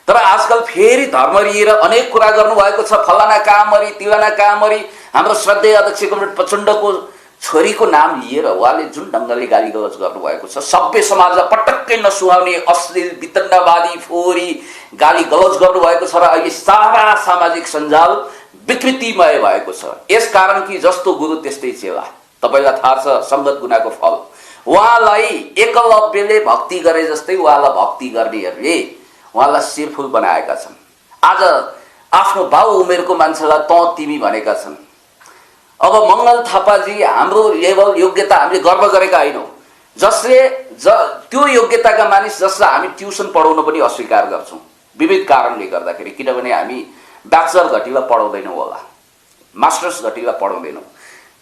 Speaker 4: तर आजकल फेरि धर्म लिएर अनेक कुरा गर्नुभएको छ। फलाना कहाँ मरी, तिलाना कहाँ मरी, हाम्रो श्रद्धेय अध्यक्ष कमरेड प्रचण्डको छोरीको नाम लिएर उहाँले जुन ढङ्गले गाली गलौज गर्नुभएको छ, सभ्य समाजलाई पटक्कै नसुहाउने अश्लील वितण्डवादी फोहोरी गाली गलौज गर्नुभएको छ र अहिले सारा सामाजिक सञ्जाल विकृतिमय भएको छ। यसकारण कि जस्तो गुरु त्यस्तै चेला, तपाईँलाई थाहा छ सङ्गत गुनाको फल। उहाँलाई एकलव्यले भक्ति गरे जस्तै उहाँलाई भक्ति गर्नेहरूले उहाँलाई शिरफुल बनाएका छन्। आज आफ्नो बाउ उमेरको मान्छेलाई तँ तिमी भनेका छन्। अब मङ्गल थापाजी हाम्रो लेभल योग्यता हामीले गर्व गरेका होइनौँ, जसले त्यो योग्यताका मानिस जसलाई हामी ट्युसन पढाउन पनि अस्वीकार गर्छौँ विविध कारणले गर्दाखेरि। किनभने हामी ब्याचलर घटीलाई पढाउँदैनौँ होला, मास्टर्स घटीलाई पढाउँदैनौँ।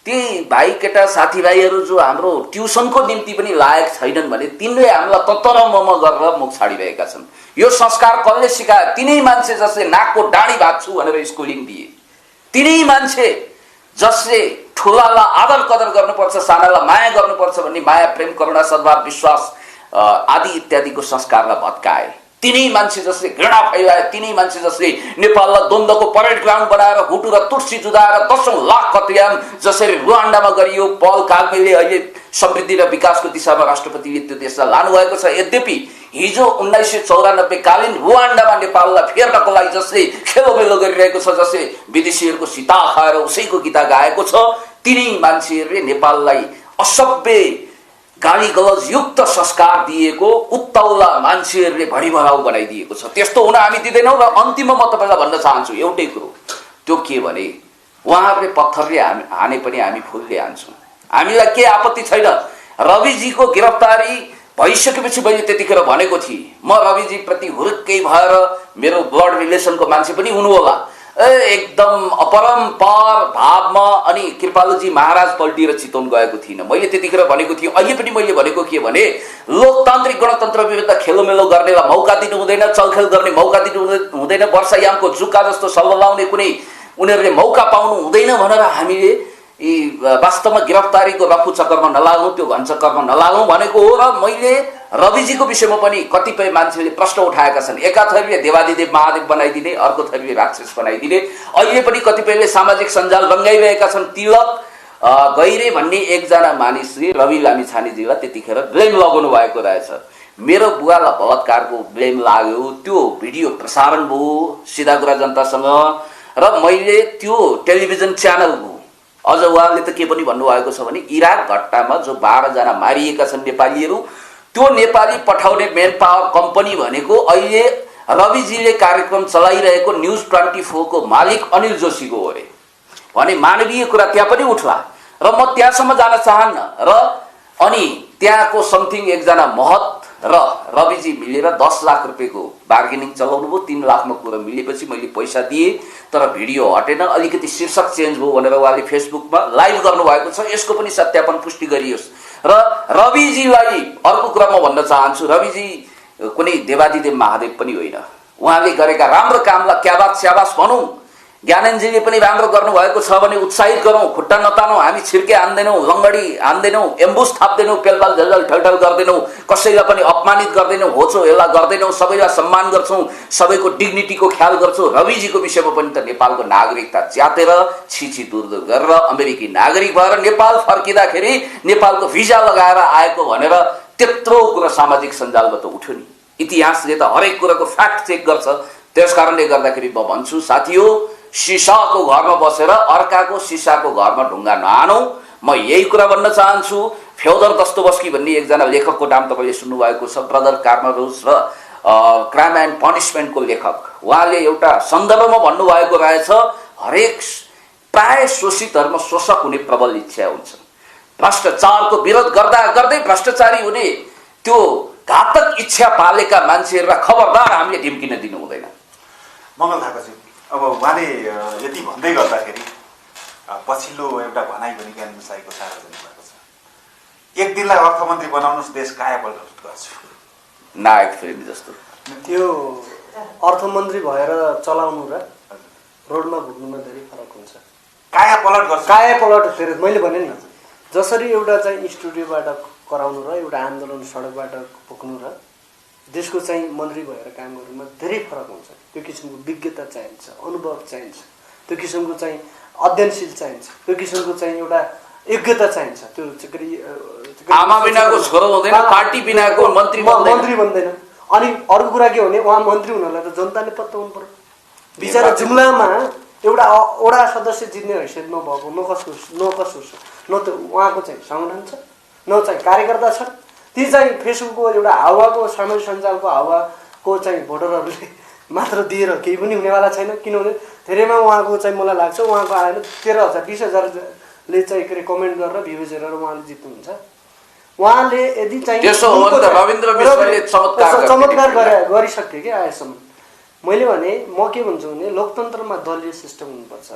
Speaker 4: ती भाइ केटा साथीभाइहरू जो हाम्रो ट्युसनको निम्ति पनि लायक छैनन् भने तिनले हामीलाई तत्तर मम गरेर मुख छाडिरहेका छन्। यो संस्कार कसले सिकायो? तिनै मान्छे जसले नाकको डाँडी भाग्छु भनेर स्कुलिङ दिए, तिनै मान्छे जसले ठुलालाई आदर कदर गर्नुपर्छ, सानालाई माया गर्नुपर्छ भन्ने माया प्रेम करुणा सद्भाव विश्वास आदि इत्यादिको संस्कारलाई भत्काए, तिनै मान्छे जसले घृणा फैलाए, तिनै मान्छे जसले नेपाललाई द्वन्द्वको परेड ग्राउन्ड बनाएर हुटु र तुर्सी जुदाएर 10औं लाख कत्याम जसरी रुवान्डामा गरियो, पल कागमेले अहिले समृद्धि र विकासको दिशामा राष्ट्रपतिले त्यो देशलाई लानुभएको छ। यद्यपि हिजो 1994 कालीन रुवान्डामा नेपाललाई फेर्नको लागि जसले खेलोमेलो गरिरहेको छ, जसले विदेशीहरूको सीता खाएर उसैको गीता गाएको छ, तिनै मान्छेहरूले नेपाललाई असभ्य गाली गलौज युक्त संस्कार दिएको उत्तौला मान्छेहरूले भडिभराउ बनाइदिएको छ। त्यस्तो हुन हामी दिँदैनौँ। र अन्तिममा म तपाईँलाई भन्न चाहन्छु एउटै कुरो, त्यो के भने उहाँहरूले पत्थरले हाने पनि हामी फुलले हान्छौँ। हामीलाई के आपत्ति छैन। रविजीको गिरफ्तारी भइसकेपछि मैले त्यतिखेर भनेको थिएँ, म रविजी प्रति हुरुक्कै भएर मेरो ब्लड रिलेसनको मान्छे पनि हुनु होला, एकदम अपरम्पार भावमा अनि कृपालुजी महाराज पल्टिएर चितवन गएको थिइनँ। मैले त्यतिखेर भनेको थिएँ, अहिले पनि मैले भनेको के भने लोकतान्त्रिक गणतन्त्र विरुद्ध खेलोमेलो गर्नेलाई मौका दिनु हुँदैन, चलखेल गर्ने मौका दिनु हुँदैन, वर्षायामको जुका जस्तो सल्लाउने कुनै उनीहरूले मौका पाउनु हुँदैन भनेर हामीले वास्तवमा गिरफ्तारीको रफू चक्करमा नलागौँ, त्यो घन चक्करमा नलागौँ भनेको हो। र मैले रविजीको विषयमा पनि कतिपय मान्छेले प्रश्न उठाएका छन्। एका थरीले देवादिदेव महादेव बनाइदिने, अर्को थरीले राक्षस बनाइदिने। अहिले पनि कतिपयले सामाजिक सञ्जाल रङ्गाइरहेका छन्। तिलक गैरे भन्ने एकजना मानिसले रवि लामिछानेजीलाई त्यतिखेर ब्लेम लगाउनु भएको रहेछ। मेरो बुवालाई बलात्कारको ब्लेम लाग्यो, त्यो भिडियो प्रसारण भयो सिधा कुरा जनतासँग, र मैले त्यो टेलिभिजन च्यानल भयो। अझ उहाँले त के पनि भन्नुभएको छ भने इराक घटनामा जो 12 जना मारिएका छन् नेपालीहरू, त्यो नेपाली पठाउने मेन पावर कम्पनी भनेको अहिले रविजीले कार्यक्रम चलाइरहेको न्युज 24 को मालिक अनिल जोशीको हो अरे। भने मानवीय कुरा त्यहाँ पनि उठ्ला। र म त्यहाँसम्म जान चाहन्न र अनि त्यहाँको समथिङ एकजना महत र रविजी मिलेर 10 लाख रुपियाँको बार्गेनिङ चलाउनु भयो। 3 लाखमा कुरा मिलेपछि मैले पैसा दिएँ, तर भिडियो हटेन, अलिकति शीर्षक चेन्ज भयो भनेर उहाँले फेसबुकमा लाइभ गर्नुभएको छ। यसको पनि सत्यापन पुष्टि गरियोस्। र रविजीलाई अर्को कुरा म भन्न चाहन्छु, रविजी कुनै देवादिदेव महादेव पनि होइन। उहाँले गरेका राम्रो कामलाई क्याबास स्याबास भनौँ। ज्ञानेन्द्रजीले पनि राम्रो गर्नुभएको छ भने उत्साहित गरौँ, खुट्टा नतानौँ। हामी छिर्के हान्दैनौँ, लङ्गडी हान्दैनौँ, एम्बुस थाप्दैनौँ, पेलपाल झलझल ठलठल गर्दैनौँ, कसैलाई पनि अपमानित गर्दैनौँ, होचो हेला गर्दैनौँ, सबैलाई सम्मान गर्छौँ, सबैको डिग्निटीको ख्याल गर्छौँ। रविजीको विषयमा पनि त नेपालको नागरिकता च्यातेर छिछि दूर गरेर अमेरिकी नागरिक भएर नेपाल फर्किँदाखेरि नेपालको भिजा लगाएर आएको भनेर त्यत्रो कुरा सामाजिक सञ्जालमा त उठ्यो नि। इतिहासले त हरेक कुराको फ्याक्ट चेक गर्छ। त्यस कारणले गर्दाखेरि म भन्छु साथीहो, सिसाको घरमा बसेर अर्काको सिसाको घरमा ढुङ्गा नहानौँ। म यही कुरा भन्न चाहन्छु। फ्योदर दस्तोवस्की भन्ने एकजना लेखकको नाम तपाईँले सुन्नुभएको छ, ब्रदर कार्नरोज र क्राइम एन्ड पनिसमेन्टको लेखक। उहाँले एउटा सन्दर्भमा भन्नुभएको रहेछ, हरेक प्राय शोषितहरूमा शोषक हुने प्रबल इच्छा हुन्छ। भ्रष्टाचारको विरोध गर्दा गर्दै भ्रष्टाचारी हुने त्यो घातक इच्छा पालेका मान्छेहरूलाई खबरदार हामीले ढिम्किन दिनु हुँदैन।
Speaker 3: मङ्गल थापाजी, अब उहाँले यति भन्दै गर्दाखेरि पछिल्लो एउटा भनाइ पनि ज्ञानेन्द्र साईको सार्वजनिक भएको छ, एक दिनलाई अर्थमन्त्री बनाउनुहोस्, देश कायापलट गर्छु।
Speaker 4: नायक फिल्म जस्तो।
Speaker 1: त्यो अर्थमन्त्री भएर चलाउनु र रोडमा भुक्नुमा धेरै फरक हुन्छ।
Speaker 3: कायापलट गर्छु,
Speaker 1: कायापलट फेरि मैले भने नि, जसरी एउटा चाहिँ स्टुडियोबाट कराउनु र एउटा आन्दोलन सडकबाट पुग्नु र देशको चाहिँ मन्त्री भएर काम गर्नुमा धेरै फरक हुन्छ। त्यो किसिमको विज्ञता चाहिन्छ, अनुभव चाहिन्छ, त्यो किसिमको चाहिँ अध्ययनशील चाहिन्छ, त्यो किसिमको चाहिँ एउटा योग्यता चाहिन्छ। त्यो
Speaker 4: आमा बिनाको छोरो हुँदैन, पार्टी बिनाको मन्त्री
Speaker 1: बन्दैन। अनि अर्को कुरा के हो भने उहाँ मन्त्री हुनलाई त जनताले पत्ता हुनु पर्यो। बिचरा जुम्लामा एउटा वडा सदस्य जित्ने हैसियत नभएको न त उहाँको चाहिँ संगठन छ, न चाहिँ कार्यकर्ता छ। ती चाहिँ फेसबुकको एउटा हावाको सामाजिक सञ्जालको हावाको चाहिँ भोटरहरूले मात्र दिएर केही पनि हुनेवाला छैन। किनभने धेरैमा उहाँको चाहिँ मलाई लाग्छ उहाँको आएर 13,000 20,000ले चाहिँ के अरे कमेन्ट गरेर भ्युज हेरेर उहाँले जित्नुहुन्छ। उहाँले यदि चाहिँ चमत्कार गरिसक्यो कि आएसम्म। मैले भने म के भन्छु भने लोकतन्त्रमा दलीय सिस्टम हुनुपर्छ,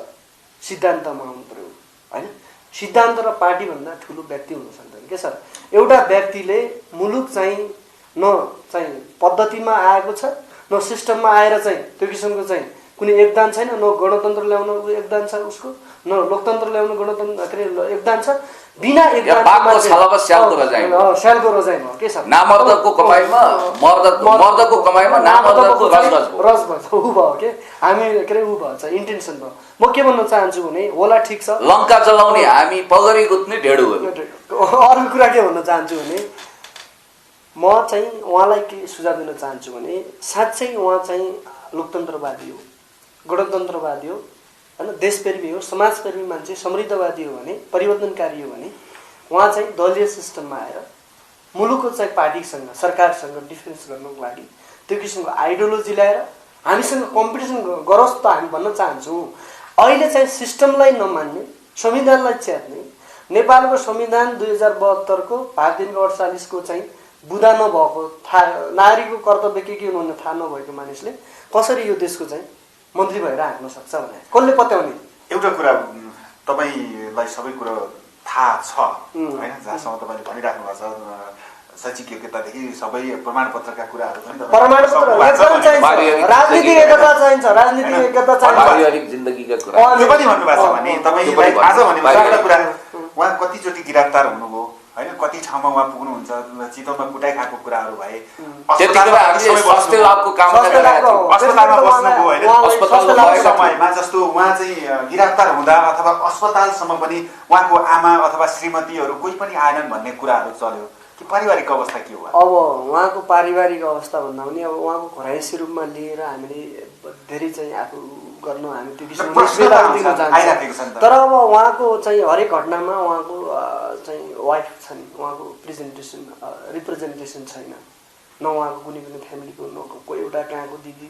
Speaker 1: सिद्धान्तमा आउनु पर्यो होइन। सिद्धान्त र पार्टीभन्दा ठुलो व्यक्ति हुन सक्दैन के सर। एउटा व्यक्तिले मुलुक चाहिँ न चाहिँ पद्धतिमा आएको छ, न सिस्टममा आएर चाहिँ त्यो किसिमको चाहिँ कुनै योगदान छैन। न गणतन्त्र ल्याउन योगदान छ उसको, न लोकतन्त्र ल्याउन गणतन्त्र के अरे योगदान छ। बिना स्यालको रजाइ भयो के सर।
Speaker 4: नामर्दको कमाइमा मर्दको कमाइमा नामर्दको
Speaker 1: रजभज ऊ भयो के हामी के अरे ऊ भन्छ इन्टेन्सन भयो। म के भन्न चाहन्छु भने होला ठिक छ,
Speaker 4: लङ्का जलाउने हामी पगरी गुत्ने ढेडु हो।
Speaker 1: अर्को कुरा के भन्न चाहन्छु भने म चाहिँ उहाँलाई के सुझाव दिन चाहन्छु भने साँच्चै उहाँ चाहिँ लोकतन्त्रवादी हो, गणतन्त्रवादी हो होइन, देशप्रेमी हो, समाजप्रेमी मान्छे, समृद्धवादी हो भने, परिवर्तनकारी हो भने उहाँ चाहिँ दलीय सिस्टममा आएर मुलुकको चाहिँ पार्टीसँग सरकारसँग डिफेन्स गर्नुको लागि त्यो किसिमको आइडियोलोजी ल्याएर हामीसँग कम्पिटिसन गरोस् त हामी भन्न चाहन्छौँ। अहिले चाहिँ सिस्टमलाई नमान्ने, संविधानलाई च्यात्ने, नेपालको संविधान 2072को भाग 3/48को चाहिँ बुदा नभएको नागरिकको कर्तव्य के हुनु थाहा नभएको मानिसले कसरी यो देशको चाहिँ मन्त्री भएर हाँक्न सक्छ भने कसले पत्याउने।
Speaker 3: एउटा कुरा तपाईँलाई सबै कुरा थाहा छ होइन, जहाँसम्म तपाईँले भनिराख्नु भएको छ शैक्षिक योग्यतादेखि सबै प्रमाणपत्रका कुराहरू पनि
Speaker 1: राजनीतिक एकता चाहिन्छ, राजनीतिक एकता चाहिन्छ,
Speaker 4: जिन्दगीका कुरा
Speaker 3: यो पनि भन्नुभएको छ भने तपाईँलाई आज भनेको एउटा कुरा उहाँ कतिचोटि गिरफ्तार हुनुभयो होइन, कति ठाउँमा उहाँ पुग्नुहुन्छ, चितवनमा कुटाइ खाएको कुराहरू भए, अस्पतालमा बस्नुभयो होइन, समयमा जस्तो उहाँ चाहिँ गिरफ्तार हुँदा अथवा अस्पतालसम्म पनि उहाँको आमा अथवा श्रीमतीहरू कोही पनि आएनन् भन्ने कुराहरू चल्यो कि पारिवारिक अवस्था के हो?
Speaker 1: अब उहाँको पारिवारिक अवस्था भन्दा पनि अब उहाँको घरायसी रूपमा लिएर हामीले धेरै चाहिँ आफू गर्नु हामी त्यो किसिमको दिन चाहन्छौँ। तर अब उहाँको चाहिँ हरेक घटनामा उहाँको चाहिँ वाइफ छन्, उहाँको रिप्रेजेन्टेसन छैन, न उहाँको कुनै पनि फ्यामिलीको, न कोही एउटा कहाँको दिदी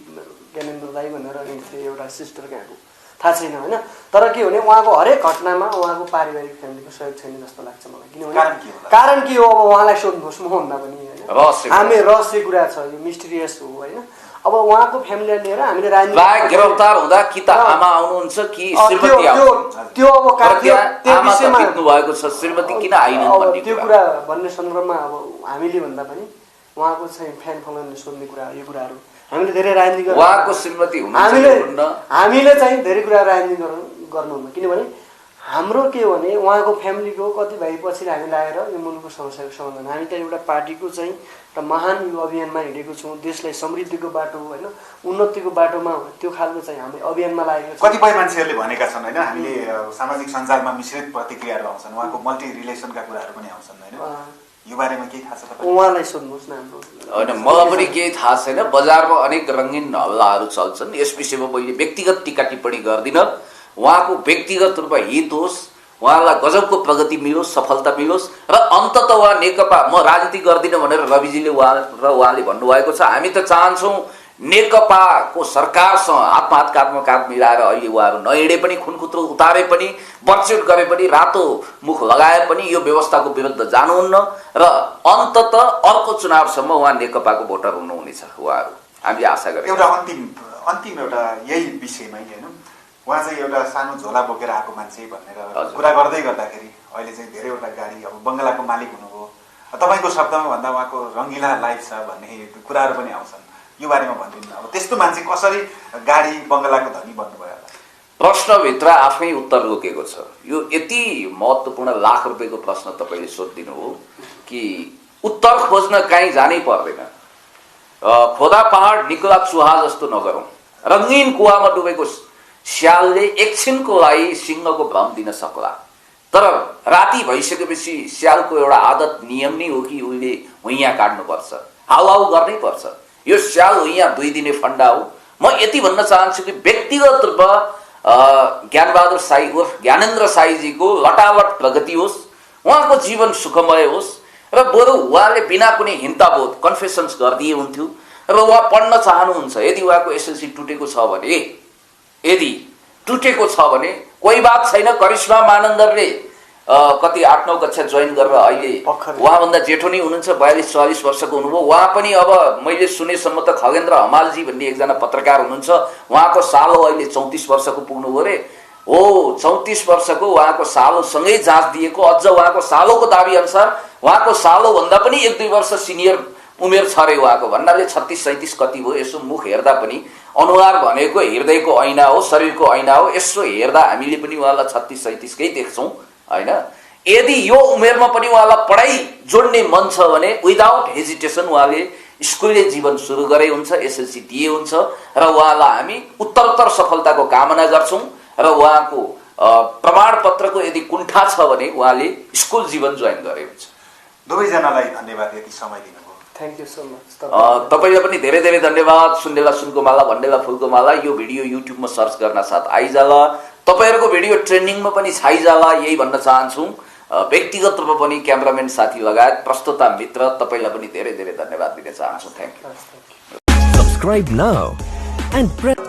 Speaker 1: ज्ञानेन्द्र दाई भनेर हिँड्थे, एउटा सिस्टर कहाँको थाहा छैन होइन। तर के भने उहाँको हरेक घटनामा उहाँको पारिवारिक फ्यामिलीको सहयोग छैन जस्तो लाग्छ मलाई। किनभने कारण के हो अब उहाँलाई सोध्नुहोस् मभन्दा पनि होइन। हामी रहस्य कुरा छ, यो मिस्टिरियस हो होइन। अब उहाँको फ्यामिलीलाई लिएर हामीले राजनीति
Speaker 4: गिरफ्तार हुँदा कि त आमा आउनुहुन्छ कि श्रीमती
Speaker 1: त्यो अब त्यो विषयमा
Speaker 4: भएको छ, श्रीमती किन आइनन् भन्ने
Speaker 1: त्यो कुरा भन्ने सन्दर्भमा अब हामीले भन्दा पनि उहाँको चाहिँ फ्यान फलोइङले सोध्ने कुरा यो कुराहरू हामीले धेरै राजनीति
Speaker 4: उहाँको श्रीमती
Speaker 1: हामीले चाहिँ धेरै कुरा राजनीति गर्नुहुन्न। किनभने हाम्रो के हो भने उहाँको फ्यामिलीको कति भएपछि हामी लागेर यो मुलुकको समस्याको समाधान, हामी त एउटा पार्टीको चाहिँ र महान यो अभियानमा हिँडेको छौँ, देशलाई समृद्धिको बाटो होइन उन्नतिको बाटोमा त्यो खालको चाहिँ हामी अभियानमा लागेको छौँ।
Speaker 3: कतिपय मान्छेहरूले भनेका छन् होइन, हामीले सामाजिक सञ्जालमा मिश्रित प्रतिक्रियाहरू आउँछन्, उहाँको मल्टी रिलेसनका कुराहरू पनि आउँछन् होइन, यो बारेमा केही थाहा छ तपाईँ?
Speaker 1: उहाँलाई सोध्नुहोस् न। हाम्रो
Speaker 4: होइन मलाई पनि केही थाहा छैन। बजारमा अनेक रङ्गीन हल्लाहरू चल्छन्, यस विषयमा मैले व्यक्तिगत टिका टिप्पणी गर्दिनँ। उहाँको व्यक्तिगत रूपमा हित होस्, उहाँलाई गजबको प्रगति मिलोस्, सफलता मिलोस् र अन्तत उहाँ नेकपा म राजनीति गर्दिनँ भनेर रविजीले उहाँले भन्नुभएको छ। हामी त चाहन्छौँ नेकपाको सरकारसँग हातमा हात काँधमा काँध मिलाएर अहिले उहाँहरू नहिँडे पनि, खुनखुत्रो उतारे पनि, बर्चेट गरे पनि, रातो मुख लगाए पनि यो व्यवस्थाको विरुद्ध जानुहुन्न र अन्तत अर्को चुनावसम्म उहाँ नेकपाको भोटर हुनुहुनेछ उहाँहरू, हामीले आशा गरेका।
Speaker 3: एउटा अन्तिम एउटा यही विषयमै होइन, उहाँ चाहिँ एउटा सानो झोला बोकेर आएको मान्छे भनेर कुरा गर्दै गर्दाखेरि अहिले चाहिँ धेरैवटा गाडी अब बङ्गलाको मालिक हुनुभयो, तपाईँको शब्दमा भन्दा उहाँको रङ्गिला लाइफ छ भन्ने कुराहरू पनि आउँछन्, यो बारेमा भनिदिनु। अब त्यस्तो मान्छे कसरी गाडी बङ्गलाको धनी बन्नुभयो?
Speaker 4: प्रश्नभित्र आफै उत्तर लुकेको छ। यो यति महत्त्वपूर्ण लाख रुपियाँको प्रश्न तपाईँले सोधिदिनु हो कि उत्तर खोज्न कहीँ जानै पर्दैन। खोदा पहाड निक्ला चुहा जस्तो नगरौँ। रङ्गीन कुवामा डुबेको स्यालले एकछिनको लागि सिंहको भ्रम दिन सक्ला, तर राति भइसकेपछि स्यालको एउटा आदत नियम नै हो कि उसले हुइयाँ काट्नुपर्छ, हाउ गर्नै पर्छ। यो स्याल हुइयाँ 2 दिने फन्डा हो। म यति भन्न चाहन्छु कि व्यक्तिगत रूपमा ज्ञानबहादुर साई उर्फ ज्ञानेन्द्र साईजीको लटावट प्रगति होस्, उहाँको जीवन सुखमय होस् र बरु उहाँले बिना कुनै हिंताबोध कन्फेसन्स गरिदिए हुन्थ्यो र उहाँ पढ्न चाहनुहुन्छ। यदि उहाँको एसएलसी टुटेको छ भने कोही बात छैन। करिश्मा मानन्दरले कति 8-9 कक्षा जोइन गरेर अहिले उहाँभन्दा जेठो नै हुनुहुन्छ, 42-44 वर्षको हुनुभयो। उहाँ पनि अब मैले सुनेसम्म त खगेन्द्र हमालजी भन्ने एकजना पत्रकार हुनुहुन्छ, उहाँको सालो अहिले 34 वर्षको पुग्नुभयो अरे। हो 34 वर्षको उहाँको सालोसँगै जाँच दिएको, अझ उहाँको सालोको दाबी अनुसार उहाँको सालोभन्दा पनि 1-2 वर्ष सिनियर उमेर छ अरे उहाँको भन्नाले 36-37 कति भयो। यसो मुख हेर्दा पनि अनुहार भनेको हृदयको ऐना हो, शरीरको ऐना हो। यसो हेर्दा हामीले पनि उहाँलाई 36-37 कै देख्छौँ होइन। यदि यो उमेरमा पनि उहाँलाई पढाइ जोड्ने मन छ भने विदाउट हेजिटेसन उहाँले स्कुलले जीवन सुरु गरे हुन्छ, एसएलसी दिए हुन्छ र उहाँलाई हामी उत्तरोत्तर सफलताको कामना गर्छौँ र उहाँको प्रमाणपत्रको यदि कुण्ठा छ भने उहाँले स्कुल जीवन जोइन गरे हुन्छ।
Speaker 3: दुवैजनालाई धन्यवाद यति समय दिनुभयो।
Speaker 1: Thank you so much.
Speaker 4: तपाईँलाई पनि धेरै धेरै धन्यवाद। सुन्नेला सुनको माला, भन्नेला फुलको माला यो भिडियो युट्युबमा सर्च गर्न साथ आइजाला, तपाईँहरूको भिडियो ट्रेन्डिङमा पनि छाइजाला, यही भन्न चाहन्छु। व्यक्तिगत रूपमा पनि क्यामेराम्यान साथी लगायत प्रस्तुता मित्र तपाईँलाई पनि धेरै धेरै धन्यवाद दिन चाहन्छु। Thank you.
Speaker 5: Subscribe now and press